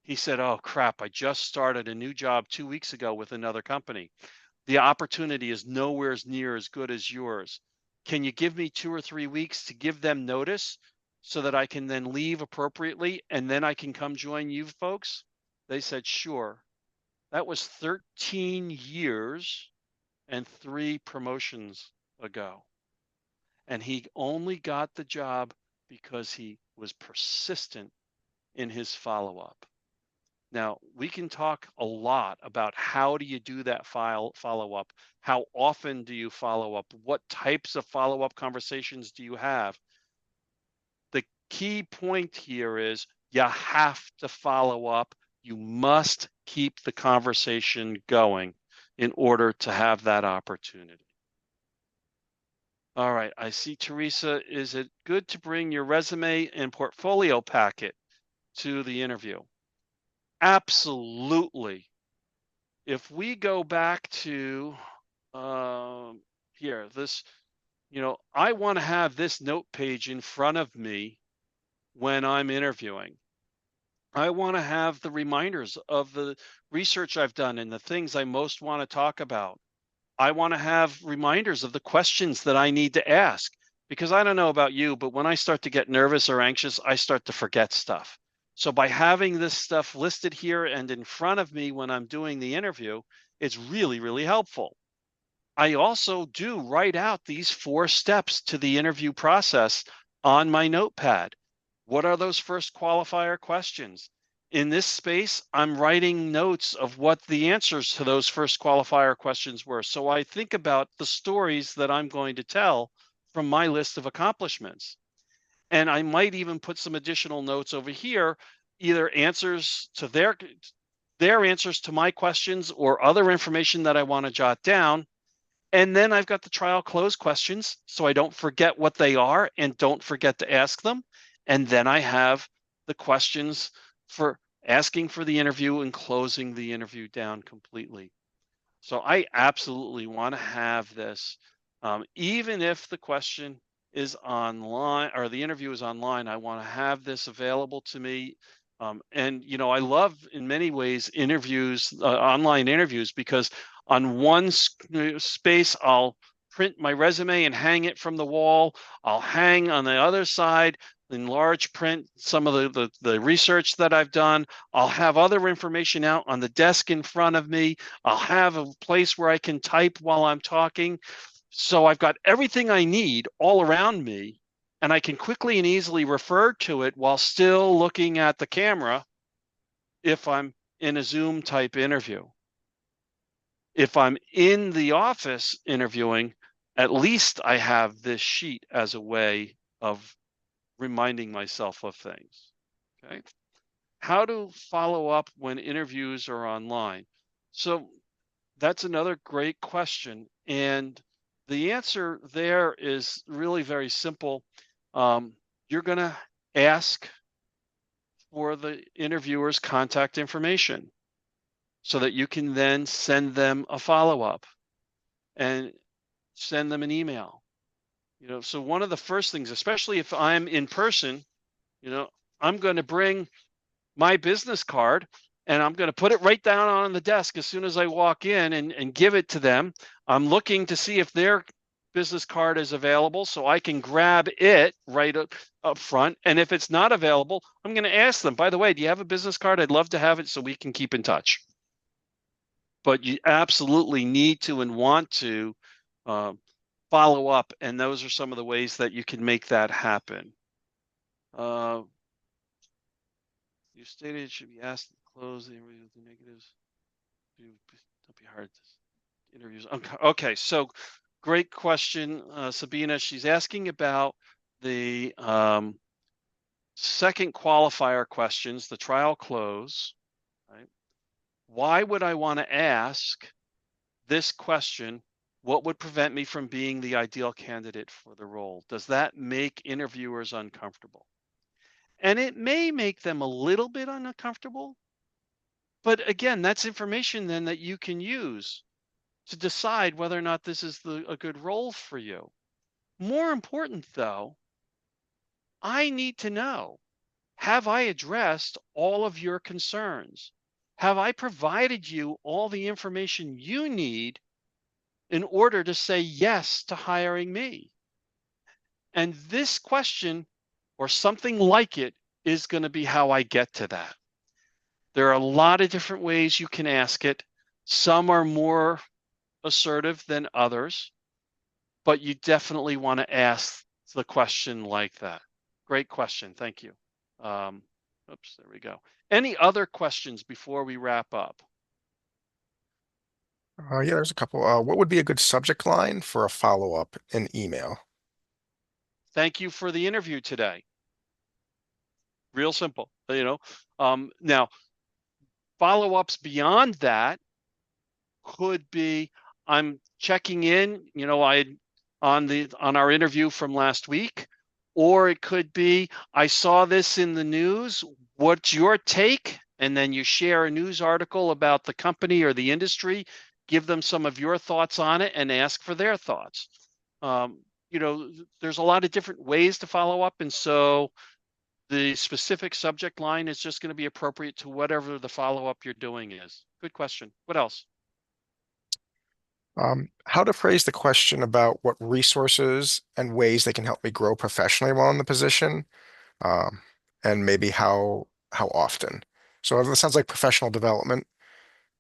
He said, oh, crap, I just started a new job 2 weeks ago with another company. The opportunity is nowhere near as good as yours. Can you give me 2 or 3 weeks to give them notice so that I can then leave appropriately and then I can come join you folks? They said, sure. That was 13 years and 3 promotions ago. And he only got the job because he was persistent in his follow-up. Now, we can talk a lot about how do you do that follow-up? How often do you follow up? What types of follow-up conversations do you have? The key point here is you have to follow up. You must keep the conversation going in order to have that opportunity. All right, I see Teresa. Is it good to bring your resume and portfolio packet to the interview? Absolutely. If we go back to here, this, I want to have this note page in front of me when I'm interviewing. I want to have the reminders of the research I've done and the things I most want to talk about. I want to have reminders of the questions that I need to ask because I don't know about you, but when I start to get nervous or anxious, I start to forget stuff. So by having this stuff listed here and in front of me when I'm doing the interview, it's really, really helpful. I also do write out these 4 steps to the interview process on my notepad. What are those first qualifier questions? In this space, I'm writing notes of what the answers to those first qualifier questions were. So I think about the stories that I'm going to tell from my list of accomplishments. And I might even put some additional notes over here, either answers to their answers to my questions or other information that I want to jot down. And then I've got the trial close questions so I don't forget what they are and don't forget to ask them. And then I have the questions for asking for the interview and closing the interview down completely. So I absolutely want to have this. Even if the question is online or the interview is online, I want to have this available to me. And I love in many ways interviews, online interviews, because on one space, I'll print my resume and hang it from the wall. I'll hang on the other side in large print some of the research that I've done. I'll have other information out on the desk in front of me. I'll have a place where I can type while I'm talking. So I've got everything I need all around me, and I can quickly and easily refer to it while still looking at the camera if I'm in a Zoom type interview. If I'm in the office interviewing, at least I have this sheet as a way of reminding myself of things. Okay. How to follow up when interviews are online? So that's another great question. And the answer there is really very simple. You're going to ask for the interviewer's contact information so that you can then send them a follow-up and send them an email. So one of the first things, especially if I'm in person, I'm going to bring my business card and I'm going to put it right down on the desk as soon as I walk in and give it to them. I'm looking to see if their business card is available so I can grab it right up front. And if it's not available, I'm going to ask them, by the way, do you have a business card? I'd love to have it so we can keep in touch. But you absolutely need to and want to follow up. And those are some of the ways that you can make that happen. You stated it should be asked to close the interview with the negatives. Don't be hard. Interviews. Okay, so great question, Sabina. She's asking about the second qualifier questions, the trial close. Right? Why would I want to ask this question? What would prevent me from being the ideal candidate for the role? Does that make interviewers uncomfortable? And it may make them a little bit uncomfortable, but again, that's information then that you can use to decide whether or not this is a good role for you. More important though, I need to know, have I addressed all of your concerns? Have I provided you all the information you need in order to say yes to hiring me? And this question or something like it is going to be how I get to that. There are a lot of different ways you can ask it. Some are more assertive than others, but you definitely want to ask the question like that. Great question. Thank you. Oops, there we go. Any other questions before we wrap up? Yeah, there's a couple. What would be a good subject line for a follow-up in email? Thank you for the interview today. Real simple. Now follow-ups beyond that could be, I'm checking in, I on our interview from last week, or it could be, I saw this in the news. What's your take? And then you share a news article about the company or the industry, give them some of your thoughts on it and ask for their thoughts. There's a lot of different ways to follow up. And so the specific subject line is just going to be appropriate to whatever the follow-up you're doing is. Good question. What else? How to phrase the question about what resources and ways they can help me grow professionally while in the position, um, and maybe how often. So it sounds like professional development.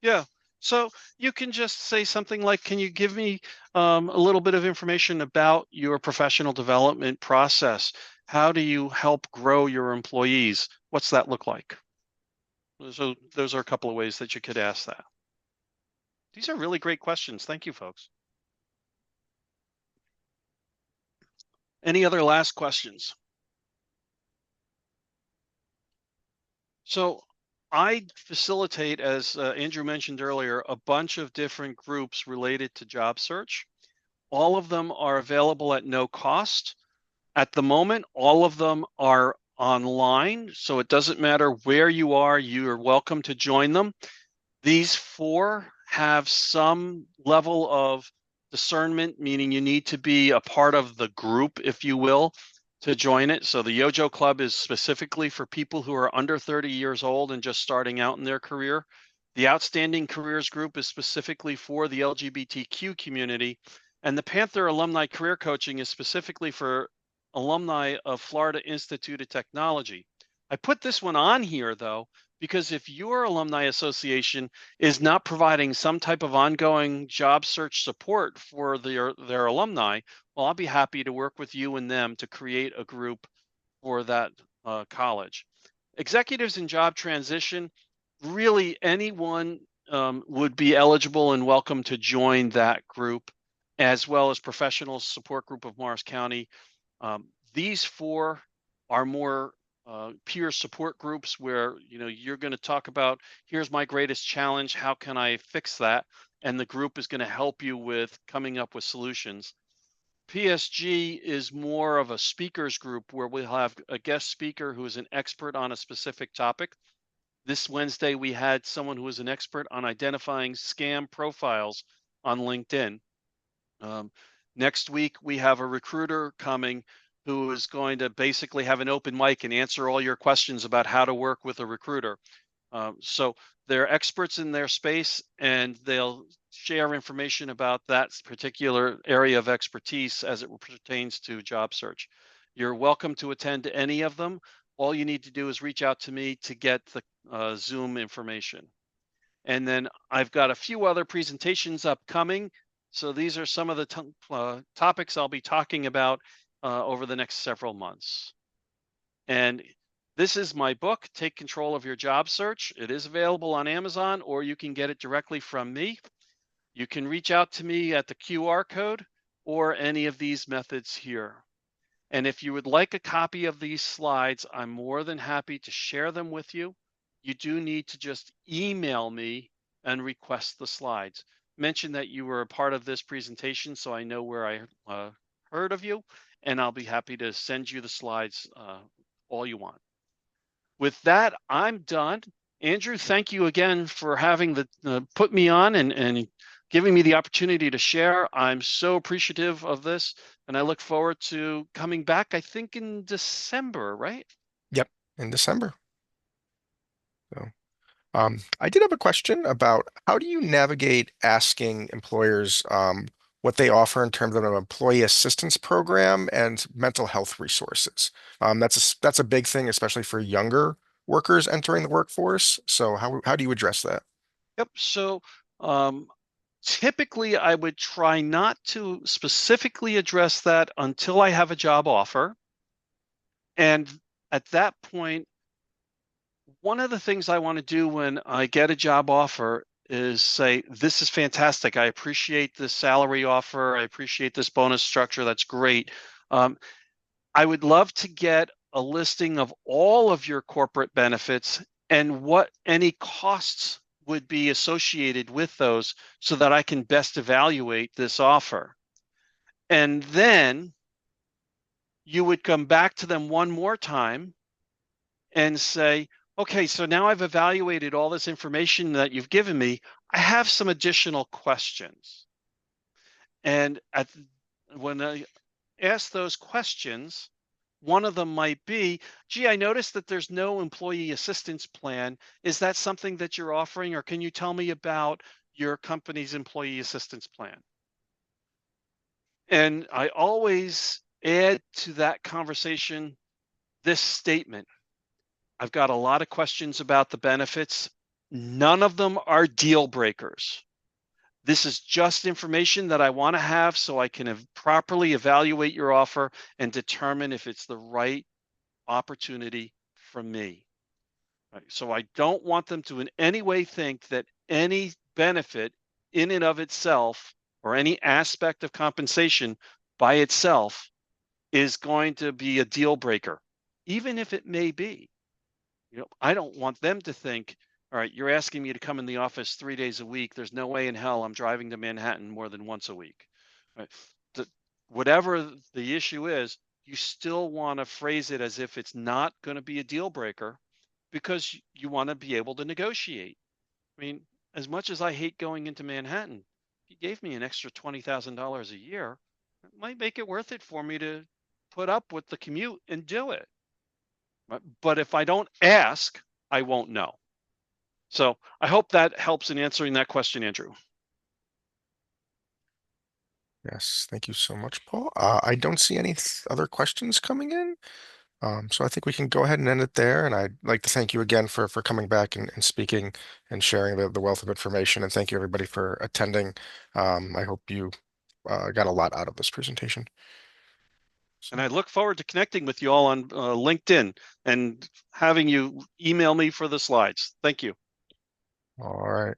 Yeah. So you can just say something like, can you give me a little bit of information about your professional development process? How do you help grow your employees? What's that look like? So those are a couple of ways that you could ask that. These are really great questions. Thank you, folks. Any other last questions? So I facilitate, as Andrew mentioned earlier, a bunch of different groups related to job search. All of them are available at no cost. At the moment, all of them are online, so it doesn't matter where you are, you are welcome to join them. These four have some level of discernment, meaning you need to be a part of the group, if you will, to join it. So the Yojo Club is specifically for people who are under 30 years old and just starting out in their career. The Outstanding Careers Group is specifically for the LGBTQ community. And the Panther Alumni Career Coaching is specifically for alumni of Florida Institute of Technology. I put this one on here, though, because if your alumni association is not providing some type of ongoing job search support for their alumni, well, I'll be happy to work with you and them to create a group for that college. Executives in job transition, really anyone would be eligible and welcome to join that group, as well as professional support group of Morris County. These four are more peer support groups where you're going to talk about, here's my greatest challenge, how can I fix that, and the group is going to help you with coming up with solutions. PSG is more of a speakers group where we'll have a guest speaker who is an expert on a specific topic. This Wednesday, we had someone who was an expert on identifying scam profiles on LinkedIn. Um, Next week, we have a recruiter coming who is going to basically have an open mic and answer all your questions about how to work with a recruiter. So they're experts in their space and they'll share information about that particular area of expertise as it pertains to job search. You're welcome to attend any of them. All you need to do is reach out to me to get the Zoom information. And then I've got a few other presentations upcoming. So these are some of the topics I'll be talking about over the next several months. And this is my book, Take Control of Your Job Search. It is available on Amazon, or you can get it directly from me. You can reach out to me at the QR code or any of these methods here. And if you would like a copy of these slides, I'm more than happy to share them with you. You do need to just email me and request the slides. Mention that you were a part of this presentation so I know where I heard of you, and I'll be happy to send you the slides all you want. With that, I'm done. Andrew, thank you again for having put me on and giving me the opportunity to share. I'm so appreciative of this, and I look forward to coming back, I think in December, right? Yep, in December. So, I did have a question about how do you navigate asking employers what they offer in terms of an employee assistance program and mental health resources? That's a big thing, especially for younger workers entering the workforce. So how do you address that? Yep. So um, typically, I would try not to specifically address that until I have a job offer. And at that point, one of the things I want to do when I get a job offer is say, this is fantastic. I appreciate this salary offer. I appreciate this bonus structure. That's great. Um, I would love to get a listing of all of your corporate benefits and what any costs would be associated with those so that I can best evaluate this offer. And then you would come back to them one more time and say, okay, so now I've evaluated all this information that you've given me. I have some additional questions. And when I ask those questions, one of them might be, gee, I noticed that there's no employee assistance plan. Is that something that you're offering, or can you tell me about your company's employee assistance plan? And I always add to that conversation this statement. I've got a lot of questions about the benefits. None of them are deal breakers. This is just information that I want to have so I can properly evaluate your offer and determine if it's the right opportunity for me. Right? So I don't want them to in any way think that any benefit in and of itself or any aspect of compensation by itself is going to be a deal breaker, even if it may be. I don't want them to think, all right, you're asking me to come in the office 3 days a week. There's no way in hell I'm driving to Manhattan more than once a week. Right? The, whatever the issue is, you still want to phrase it as if it's not going to be a deal breaker because you want to be able to negotiate. I mean, as much as I hate going into Manhattan, if you gave me an extra $20,000 a year, it might make it worth it for me to put up with the commute and do it. But if I don't ask, I won't know. So I hope that helps in answering that question, Andrew. Yes, thank you so much, Paul. I don't see any other questions coming in. So I think we can go ahead and end it there. And I'd like to thank you again for coming back and speaking and sharing the wealth of information. And thank you everybody for attending. I hope you got a lot out of this presentation. And So, I look forward to connecting with you all on LinkedIn and having you email me for the slides. Thank you. all right.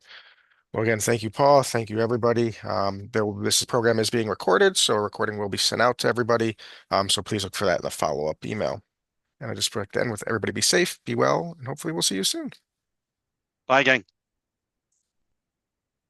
Well, again, thank you, Paul. Thank you, everybody. This program is being recorded, so a recording will be sent out to everybody. So please look for that in the follow-up email. And I just like to end with everybody be safe, be well, and hopefully we'll see you soon. Bye, gang.